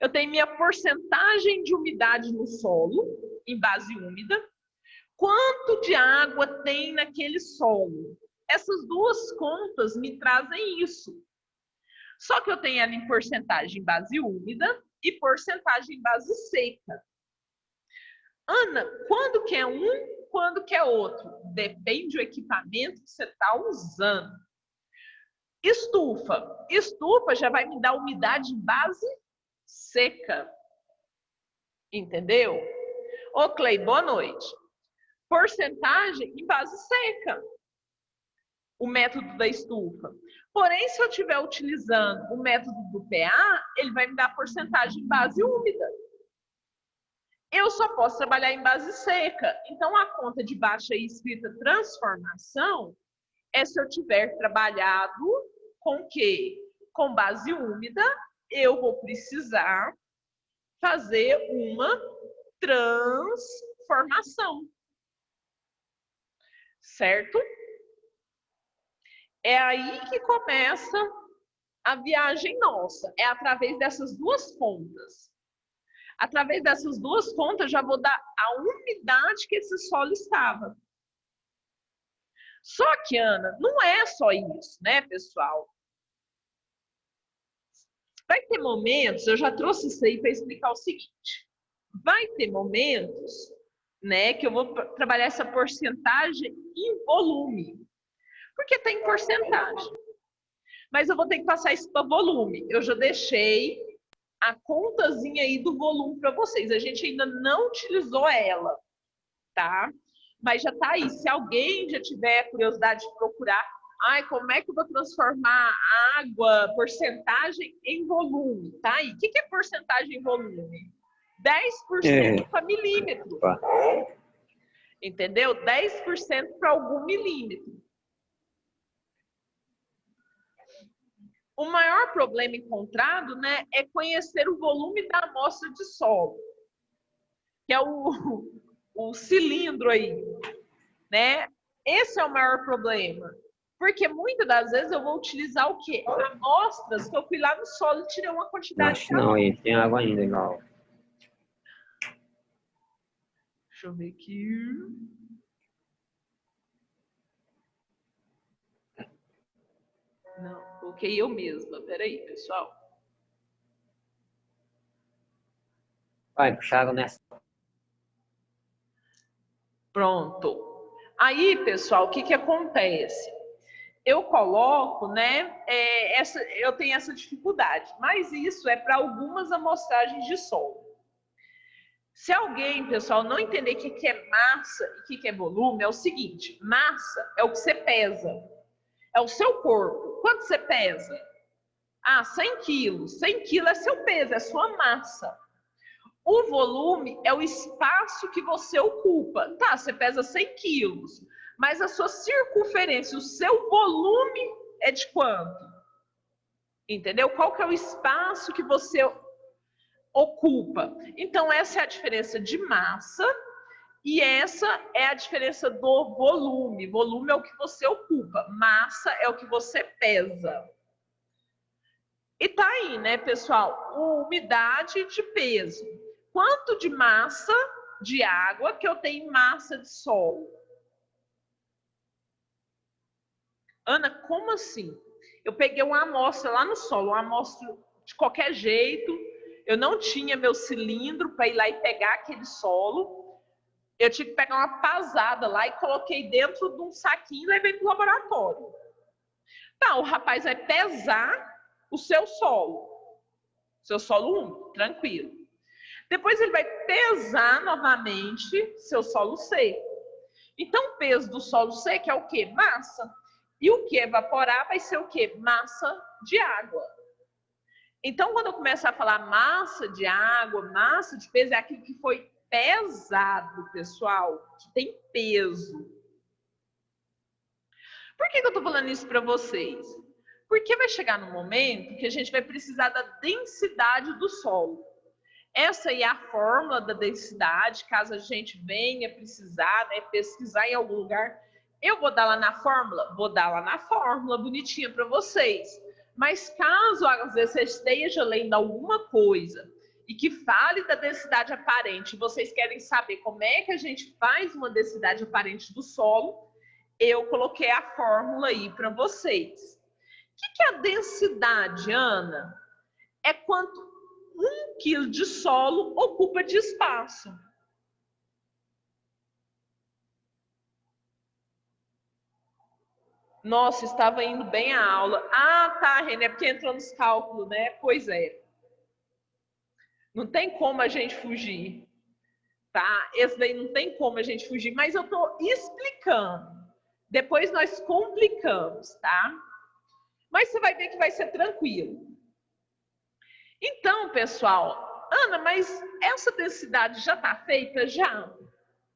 Eu tenho minha porcentagem de umidade no solo, em base úmida. Quanto de água tem naquele solo? Essas duas contas me trazem isso. Só que eu tenho ela em porcentagem em base úmida e porcentagem em base seca. Ana, quando que é um, quando que é outro? Depende do equipamento que você está usando. Estufa. Estufa já vai me dar umidade em base seca. Entendeu? Ô, Clay, boa noite. Porcentagem em base seca. O método da estufa. Porém, se eu estiver utilizando o método do PA, ele vai me dar porcentagem em base úmida. Eu só posso trabalhar em base seca. Então, a conta de baixo aí escrita transformação é se eu tiver trabalhado com o quê? Com base úmida, eu vou precisar fazer uma transformação. Certo? É aí que começa a viagem nossa. É através dessas duas contas. Através dessas duas contas, já vou dar a umidade que esse solo estava. Só que, Ana, não é só isso, né, pessoal? Vai ter momentos, eu já trouxe isso aí para explicar o seguinte. Vai ter momentos, né, que eu vou trabalhar essa porcentagem em volume. Porque tem porcentagem. Mas eu vou ter que passar isso para volume. Eu já deixei a contazinha aí do volume para vocês. A gente ainda não utilizou ela, tá? Mas já tá aí. Se alguém já tiver curiosidade de procurar, como é que eu vou transformar a água, porcentagem em volume? Tá aí. O que é porcentagem em volume? 10% para milímetro. Entendeu? 10% para algum milímetro. O maior problema encontrado, né, é conhecer o volume da amostra de solo, que é o cilindro aí, né? Esse é o maior problema, porque muitas das vezes eu vou utilizar o quê? Amostras que eu fui lá no solo e tirei uma quantidade. Acho não, aí tem água ainda, igual. Deixa eu ver aqui. Não, coloquei eu mesma. Peraí, pessoal. Vai, puxa água nessa. Pronto. Aí, pessoal, o que acontece? Eu coloco, né? Eu tenho essa dificuldade, mas isso é para algumas amostragens de solo. Se alguém, pessoal, não entender o que é massa e o que é volume, é o seguinte: massa é o que você pesa. É o seu corpo. Quanto você pesa? 100 quilos. 100 quilos é seu peso, é sua massa. O volume é o espaço que você ocupa. Tá, você pesa 100 quilos, mas a sua circunferência, o seu volume é de quanto? Entendeu? Qual que é o espaço que você ocupa? Então, essa é a diferença de massa. E essa é a diferença do volume. Volume é o que você ocupa, massa é o que você pesa. E tá aí, né, pessoal? Umidade de peso. Quanto de massa de água que eu tenho em massa de solo? Ana, como assim? Eu peguei uma amostra lá no solo, uma amostra de qualquer jeito. Eu não tinha meu cilindro para ir lá e pegar aquele solo. Eu tive que pegar uma pasada lá e coloquei dentro de um saquinho e levei para o laboratório. Tá, o rapaz vai pesar o seu solo. seu solo úmido, tranquilo. Depois ele vai pesar novamente seu solo seco. Então, o peso do solo seco é o quê? Massa. E o que evaporar vai ser o quê? Massa de água. Então, quando eu começar a falar massa de água, massa de peso, é aquilo que foi pesado, pessoal, que tem peso. Por que eu estou falando isso para vocês? Porque vai chegar no momento que a gente vai precisar da densidade do solo. Essa aí é a fórmula da densidade, caso a gente venha precisar, né, pesquisar em algum lugar. Eu vou dar lá na fórmula? Vou dar lá na fórmula, bonitinha para vocês. Mas caso às vezes você esteja lendo alguma coisa e que fale da densidade aparente, vocês querem saber como é que a gente faz uma densidade aparente do solo, eu coloquei a fórmula aí para vocês. O que é a densidade, Ana? É quanto 1 quilo de solo ocupa de espaço. Nossa, estava indo bem a aula. Ah, tá, Renê, é porque entrou nos cálculos, né? Pois é. Não tem como a gente fugir, tá? Esse daí não tem como a gente fugir, mas eu tô explicando. Depois nós complicamos, tá? Mas você vai ver que vai ser tranquilo. Então, pessoal, Ana, mas essa densidade já está feita? Já,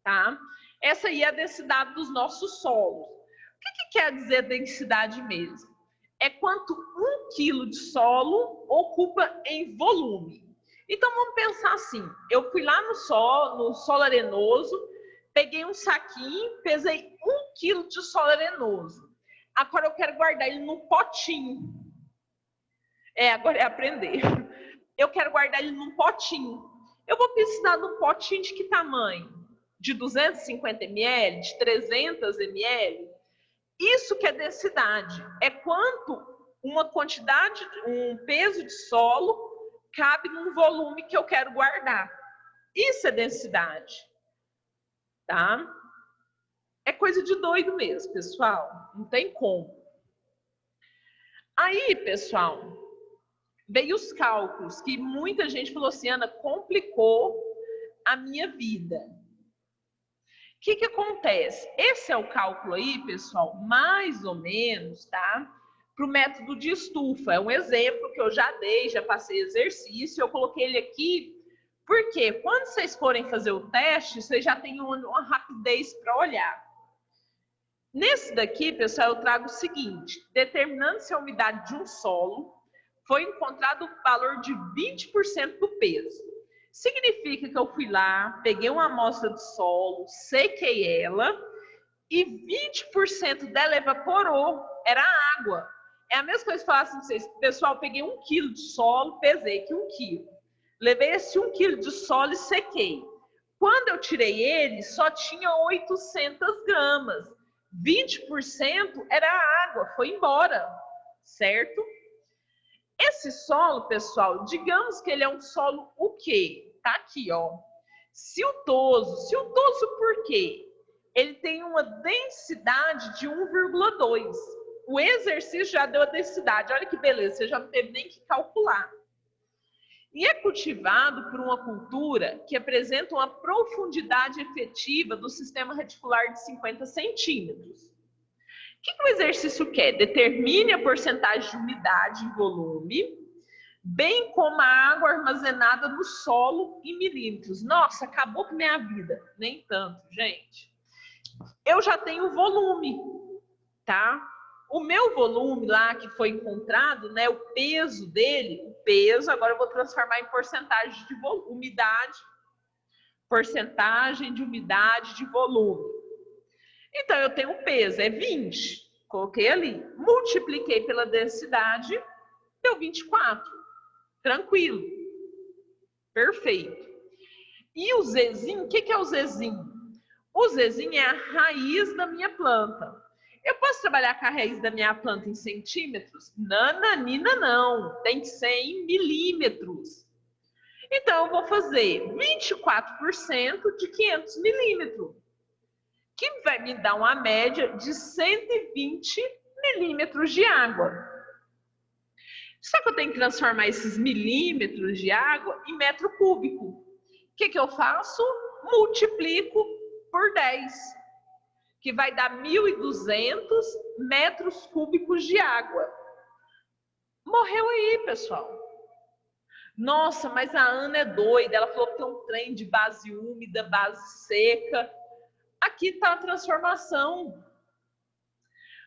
tá? Essa aí é a densidade dos nossos solos. O que quer dizer densidade mesmo? É quanto 1 quilo de solo ocupa em volume. Então, vamos pensar assim, eu fui lá no solo arenoso, peguei um saquinho, pesei 1 quilo de solo arenoso. Agora eu quero guardar ele num potinho. Agora é aprender. Eu quero guardar ele num potinho. Eu vou precisar de um potinho de que tamanho? De 250 ml? De 300 ml? Isso que é densidade. É quanto uma quantidade, um peso de solo cabe num volume que eu quero guardar. Isso é densidade. Tá? É coisa de doido mesmo, pessoal. Não tem como. Aí, pessoal, veio os cálculos, que muita gente falou assim, Ana, complicou a minha vida. O que acontece? Esse é o cálculo aí, pessoal, mais ou menos, tá? Para o método de estufa. É um exemplo que eu já dei, já passei exercício, eu coloquei ele aqui, porque quando vocês forem fazer o teste, vocês já têm uma rapidez para olhar. Nesse daqui, pessoal, eu trago o seguinte, determinando se a umidade de um solo foi encontrado o valor de 20% do peso. Significa que eu fui lá, peguei uma amostra de solo, sequei ela e 20% dela evaporou, era água. É a mesma coisa que falar assim, vocês, pessoal, peguei 1 quilo de solo, pesei aqui 1 quilo. Levei esse 1 quilo de solo e sequei. Quando eu tirei ele, só tinha 800 gramas. 20% era água, foi embora, certo? Esse solo, pessoal, digamos que ele é um solo o quê? Tá aqui, ó. Siltoso. Siltoso por quê? Ele tem uma densidade de 1,2. O exercício já deu a densidade. Olha que beleza, você já não teve nem que calcular. E é cultivado por uma cultura que apresenta uma profundidade efetiva do sistema reticular de 50 centímetros. O que o exercício quer? Determine a porcentagem de umidade em volume, bem como a água armazenada no solo em milímetros. Nossa, acabou com minha vida. Nem tanto, gente. Eu já tenho volume, tá? O meu volume lá que foi encontrado, né, o peso dele, o peso, agora eu vou transformar em porcentagem de umidade, porcentagem de umidade de volume. Então, eu tenho o peso, é 20, coloquei ali, multipliquei pela densidade, deu 24, tranquilo, perfeito. E o Zzinho, o que é o Zzinho? O Zzinho é a raiz da minha planta. Eu posso trabalhar com a raiz da minha planta em centímetros? Nananina não, tem que ser em milímetros. Então, eu vou fazer 24% de 500 milímetros, que vai me dar uma média de 120 milímetros de água. Só que eu tenho que transformar esses milímetros de água em metro cúbico. O que eu faço? Multiplico por 10, que vai dar 1.200 metros cúbicos de água. Morreu aí, pessoal. Nossa, mas a Ana é doida. Ela falou que tem um trem de base úmida, base seca. Aqui está a transformação.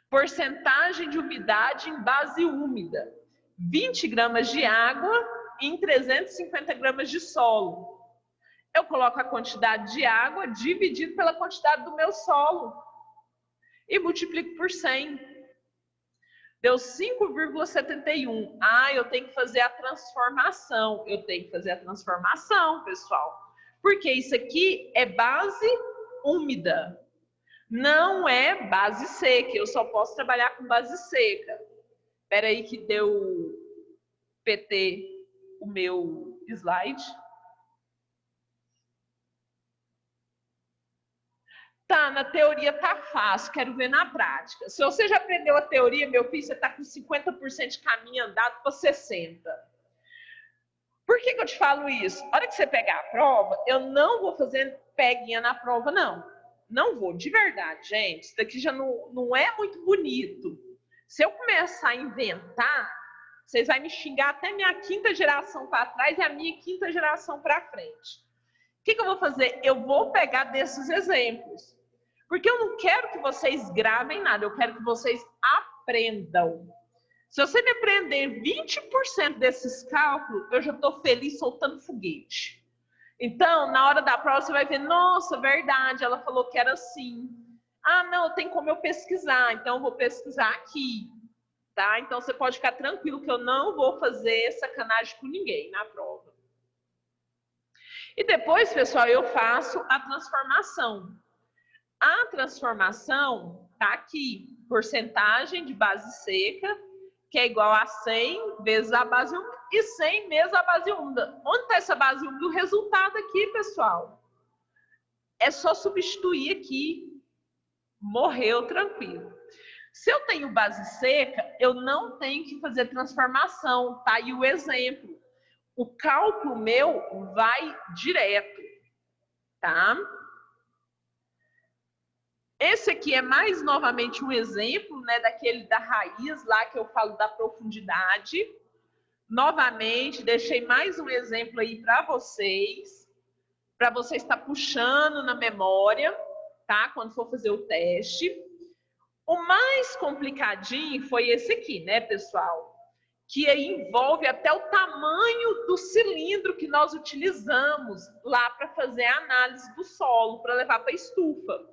Porcentagem de umidade em base úmida. 20 gramas de água em 350 gramas de solo. Eu coloco a quantidade de água dividido pela quantidade do meu solo. E multiplico por 100. Deu 5,71. Ah, eu tenho que fazer a transformação. Eu tenho que fazer a transformação, pessoal. Porque isso aqui é base úmida. Não é base seca. Eu só posso trabalhar com base seca. Espera aí que deu PT o meu slide. Tá, na teoria tá fácil, quero ver na prática. Se você já aprendeu a teoria, meu filho, você tá com 50% de caminho andado para 60%. Por que eu te falo isso? A hora que você pegar a prova, eu não vou fazer peguinha na prova, não. Não vou, de verdade, gente. Isso daqui já não é muito bonito. Se eu começar a inventar, vocês vão me xingar até minha 5ª geração para trás e a minha 5ª geração para frente. O que eu vou fazer? Eu vou pegar desses exemplos. Porque eu não quero que vocês gravem nada, eu quero que vocês aprendam. Se você me aprender 20% desses cálculos, eu já estou feliz soltando foguete. Então, na hora da prova, você vai ver, nossa, verdade, ela falou que era assim. Ah, não, tem como eu pesquisar, então eu vou pesquisar aqui. Tá? Então, você pode ficar tranquilo que eu não vou fazer sacanagem com ninguém na prova. E depois, pessoal, eu faço a transformação. A transformação está aqui, porcentagem de base seca, que é igual a 100 vezes a base úmida, e 100 vezes a base úmida. Onde está essa base úmida? O resultado aqui, pessoal. É só substituir aqui. Morreu tranquilo. Se eu tenho base seca, eu não tenho que fazer transformação, tá? E o exemplo. O cálculo meu vai direto, tá? Esse aqui é mais novamente um exemplo, né, daquele da raiz lá que eu falo da profundidade. Novamente, deixei mais um exemplo aí para vocês estar puxando na memória, tá? Quando for fazer o teste. O mais complicadinho foi esse aqui, né, pessoal? Que aí envolve até o tamanho do cilindro que nós utilizamos lá para fazer a análise do solo, para levar para a estufa.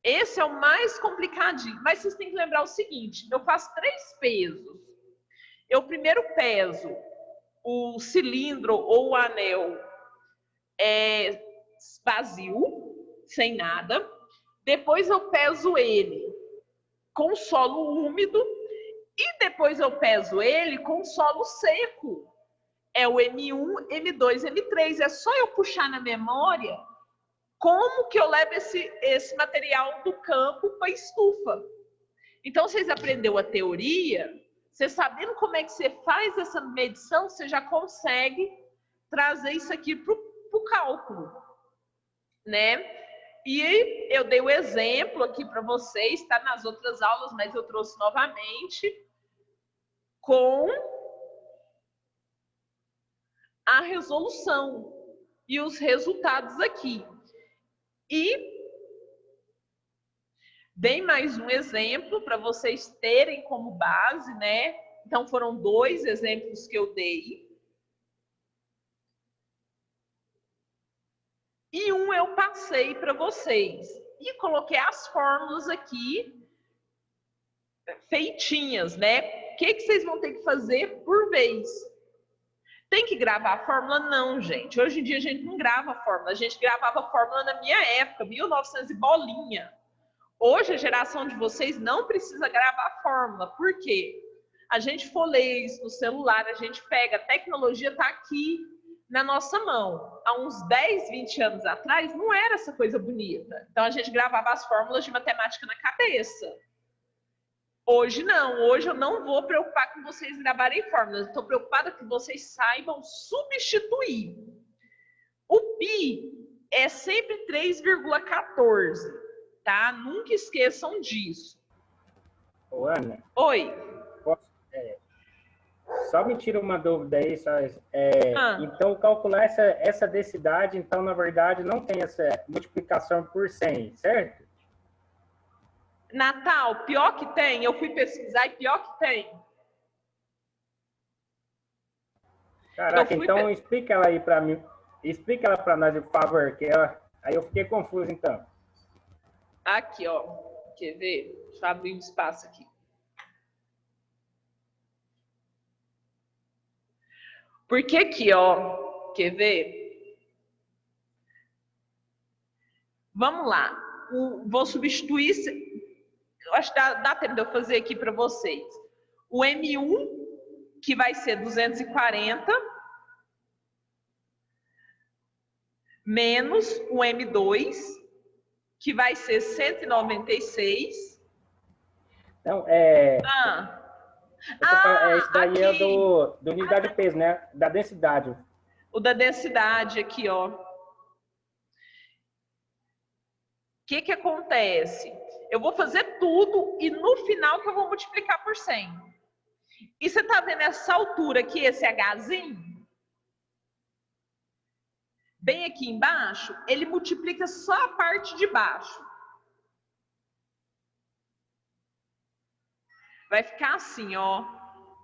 Esse é o mais complicadinho, mas vocês têm que lembrar o seguinte, eu faço 3 pesos. Eu primeiro peso o cilindro ou o anel vazio, sem nada. Depois eu peso ele com solo úmido e depois eu peso ele com solo seco. É o M1, M2, M3. É só eu puxar na memória como que eu levo esse material do campo para a estufa. Então, vocês aprenderam a teoria, você sabendo como é que você faz essa medição, você já consegue trazer isso aqui para o cálculo, né? E eu dei o exemplo aqui para vocês, está nas outras aulas, mas eu trouxe novamente, com a resolução e os resultados aqui. E dei mais um exemplo para vocês terem como base, né? Então, foram 2 exemplos que eu dei. E um eu passei para vocês. E coloquei as fórmulas aqui feitinhas, né? O que vocês vão ter que fazer por vez? Tem que gravar a fórmula? Não, gente. Hoje em dia a gente não grava a fórmula. A gente gravava a fórmula na minha época, 1900 e bolinha. Hoje a geração de vocês não precisa gravar a fórmula. Por quê? A gente for ler isso no celular, a gente pega, a tecnologia está aqui na nossa mão. Há uns 10, 20 anos atrás, não era essa coisa bonita. Então a gente gravava as fórmulas de matemática na cabeça. Hoje não, hoje eu não vou preocupar com vocês gravarem fórmulas, estou preocupada que vocês saibam substituir. O pi é sempre 3,14, tá? Nunca esqueçam disso. Ô, Ana. Oi. Só me tira uma dúvida aí. Então, calcular essa densidade, então, na verdade, não tem essa multiplicação por 100, certo? Natal, pior que tem. Eu fui pesquisar e pior que tem. Caraca, então explica ela aí para mim. Explica ela para nós, por favor, que aí eu fiquei confuso, então. Aqui, ó. Quer ver? Deixa eu abrir um espaço aqui. Porque aqui, ó. Quer ver? Vamos lá. Vou substituir... Eu acho que dá tempo de eu fazer aqui para vocês. O M1, que vai ser 240, menos o M2, que vai ser 196. Então, isso daí aqui. É do unidade de peso, né? Da densidade. O da densidade aqui, ó. O que acontece? Eu vou fazer tudo e no final que eu vou multiplicar por 100. E você tá vendo essa altura aqui, esse Hzinho? Bem aqui embaixo, ele multiplica só a parte de baixo. Vai ficar assim, ó.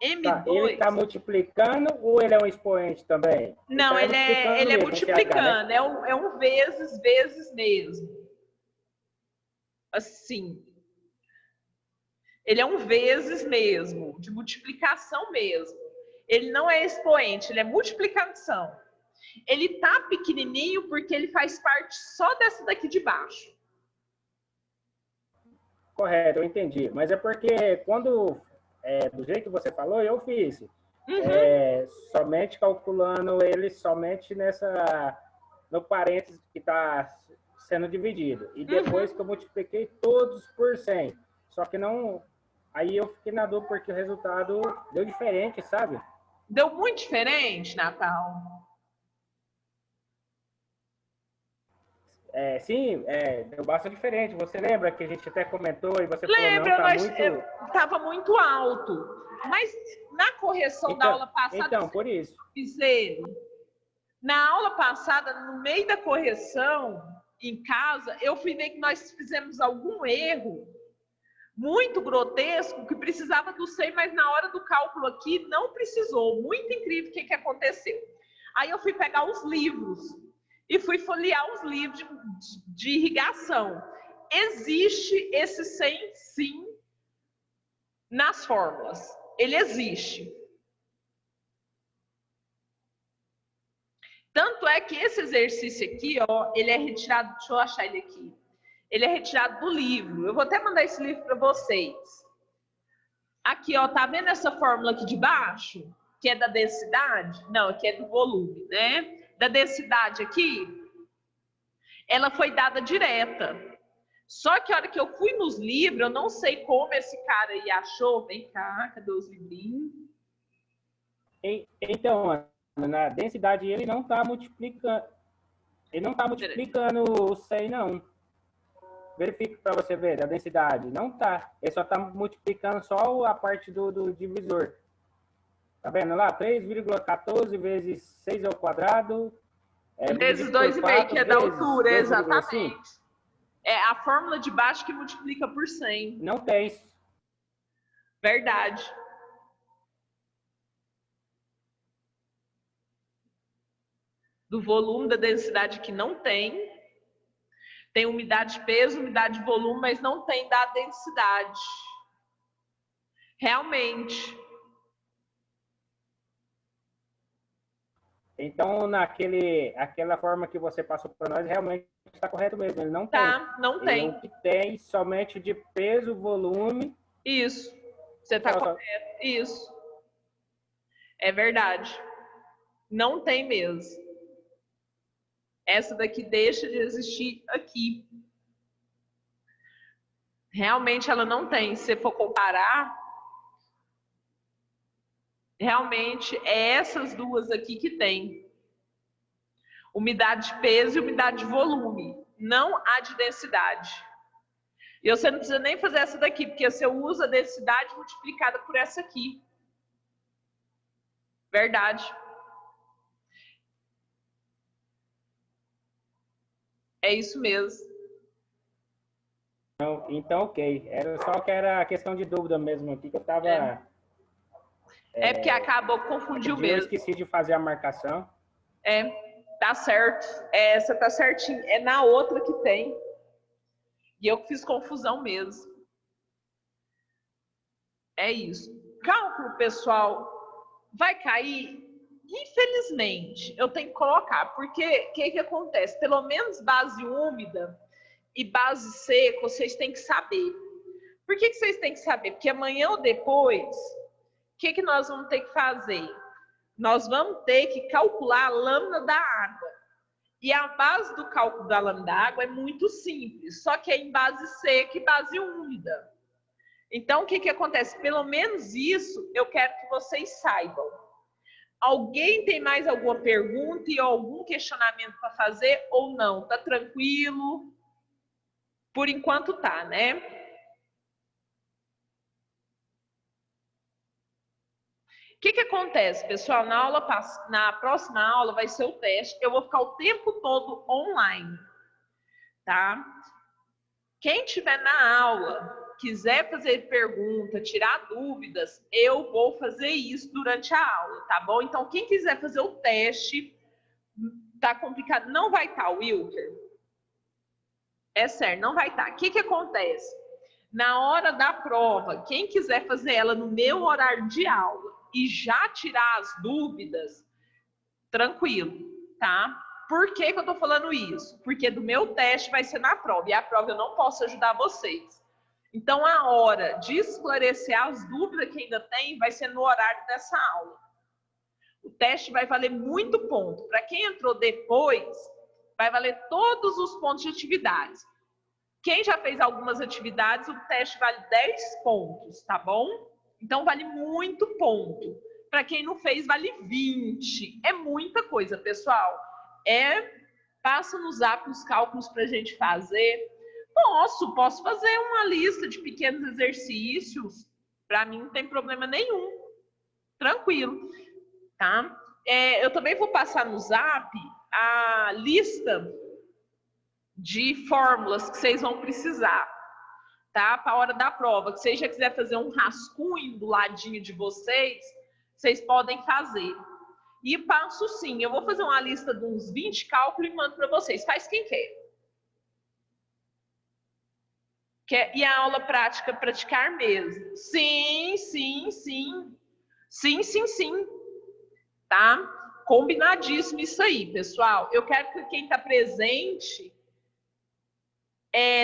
M2... Tá, ele está multiplicando ou ele é um expoente também? Não, ele é multiplicando. Né? É um vezes mesmo. Assim. Ele é um vezes mesmo, de multiplicação mesmo. Ele não é expoente, ele é multiplicação. Ele tá pequenininho porque ele faz parte só dessa daqui de baixo. Correto, eu entendi. Mas é porque quando, do jeito que você falou, eu fiz. Somente calculando ele somente no parênteses que está sendo dividido. E depois que eu multipliquei todos por 100. Só que não... Aí eu fiquei na dúvida porque o resultado deu diferente, sabe? Deu muito diferente, Natal. Sim, deu bastante diferente. Você lembra que a gente até comentou e você Lembra, falou, não, estava muito alto. Mas na correção da aula passada... Então, por isso. Fiz ele. Na aula passada, no meio da correção, em casa, eu fui ver que nós fizemos algum erro muito grotesco, que precisava do 100, mas na hora do cálculo aqui não precisou. Muito incrível o que aconteceu. Aí eu fui pegar os livros e fui folhear os livros de irrigação. Existe esse 100, sim, nas fórmulas. Ele existe. Tanto é que esse exercício aqui, ó, ele é retirado, deixa eu achar ele aqui. Ele é retirado do livro. Eu vou até mandar esse livro para vocês. Aqui, ó, tá vendo essa fórmula aqui de baixo? Que é da densidade? Não, que é do volume, né? Da densidade aqui, ela foi dada direta. Só que a hora que eu fui nos livros, eu não sei como esse cara aí achou. Vem cá, cadê os livrinhos? Então, na densidade ele não está multiplicando. Ele não está multiplicando o 100, não. Verifique para você ver a densidade. Não tá. Ele só está multiplicando só a parte do divisor. Tá vendo lá? 3,14 vezes 6 ao quadrado. Vezes 2,5, que é da altura, exatamente. É a fórmula de baixo que multiplica por 100. Não tem isso. Verdade. Do volume da densidade que não tem. Tem umidade de peso, umidade de volume, mas não tem da densidade. Realmente. Então, aquela forma que você passou para nós, realmente está correto mesmo. Ele não tem. Não tem. Ele tem somente de peso, volume. Isso. Você está correto. Isso. É verdade. Não tem mesmo. Essa daqui deixa de existir aqui. Realmente ela não tem. Se você for comparar, realmente é essas duas aqui que tem. Umidade de peso e umidade de volume. Não a de densidade. E você não precisa nem fazer essa daqui, porque você usa a densidade multiplicada por essa aqui. Verdade. É isso mesmo. Então, ok. Era só que era questão de dúvida mesmo aqui, que eu estava... É porque acabou, confundiu mesmo. Eu esqueci de fazer a marcação. Tá certo. Essa tá certinho. É na outra que tem. E eu fiz confusão mesmo. É isso. Cálculo, pessoal, vai cair? Infelizmente, eu tenho que colocar. Porque o que acontece? Pelo menos base úmida e base seca, vocês têm que saber. Por que vocês têm que saber? Porque amanhã ou depois, o que nós vamos ter que fazer? Nós vamos ter que calcular a lâmina da água. E a base do cálculo da lâmina da água é muito simples, só que é em base seca e base úmida. Então, o que acontece? Pelo menos isso eu quero que vocês saibam. Alguém tem mais alguma pergunta e algum questionamento para fazer ou não? Tá tranquilo? Por enquanto tá, né? O que acontece, pessoal? Na próxima aula vai ser o teste. Eu vou ficar o tempo todo online, tá? Quem tiver na aula, quiser fazer pergunta, tirar dúvidas, eu vou fazer isso durante a aula, tá bom? Então, quem quiser fazer o teste, tá complicado, não vai estar, Wilker. É sério, não vai estar. O que acontece? Na hora da prova, quem quiser fazer ela no meu horário de aula e já tirar as dúvidas, tranquilo, tá? Por que eu tô falando isso? Porque do meu teste vai ser na prova, e a prova eu não posso ajudar vocês. Então, a hora de esclarecer as dúvidas que ainda tem vai ser no horário dessa aula. O teste vai valer muito ponto. Para quem entrou depois, vai valer todos os pontos de atividades. Quem já fez algumas atividades, o teste vale 10 pontos, tá bom? Então, vale muito ponto. Para quem não fez, vale 20. É muita coisa, pessoal. Passa no zap os cálculos para a gente fazer. Posso fazer uma lista de pequenos exercícios. Para mim, não tem problema nenhum. Tranquilo, tá? Eu também vou passar no zap a lista de fórmulas que vocês vão precisar, tá? Para a hora da prova. Que vocês já quiser fazer um rascunho do ladinho de vocês, vocês podem fazer. E passo sim, eu vou fazer uma lista de uns 20 cálculos e mando para vocês. Faz quem quer. E a aula prática, praticar mesmo. Sim. Sim. Tá? Combinadíssimo isso aí, pessoal. Eu quero que quem está presente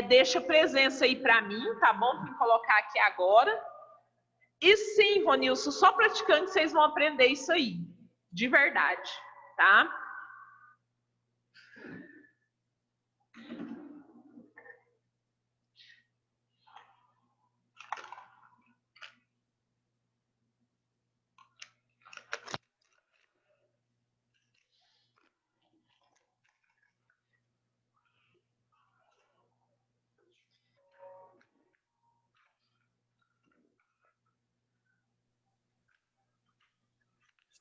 deixa presença aí para mim, tá bom? Vou colocar aqui agora. E sim, Ronilson, só praticando vocês vão aprender isso aí. De verdade, tá?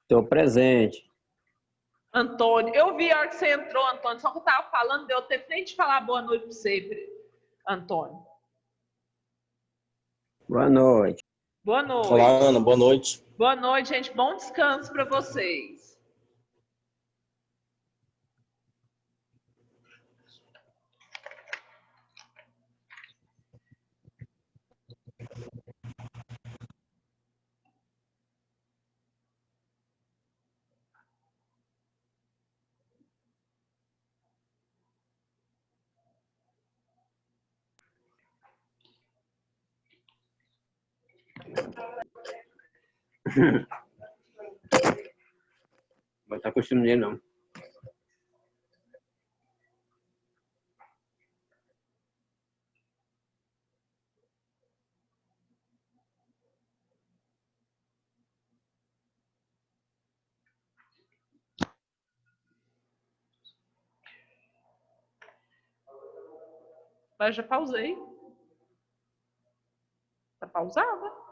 Estou presente. Antônio, eu vi a hora que você entrou, Antônio, só que eu estava falando, deu tempo nem de falar boa noite para você, Antônio. Boa noite. Boa noite. Olá, Ana, boa noite. Boa noite, gente. Bom descanso para vocês. Não está acostumado, não. Mas já pausei. Tá pausada?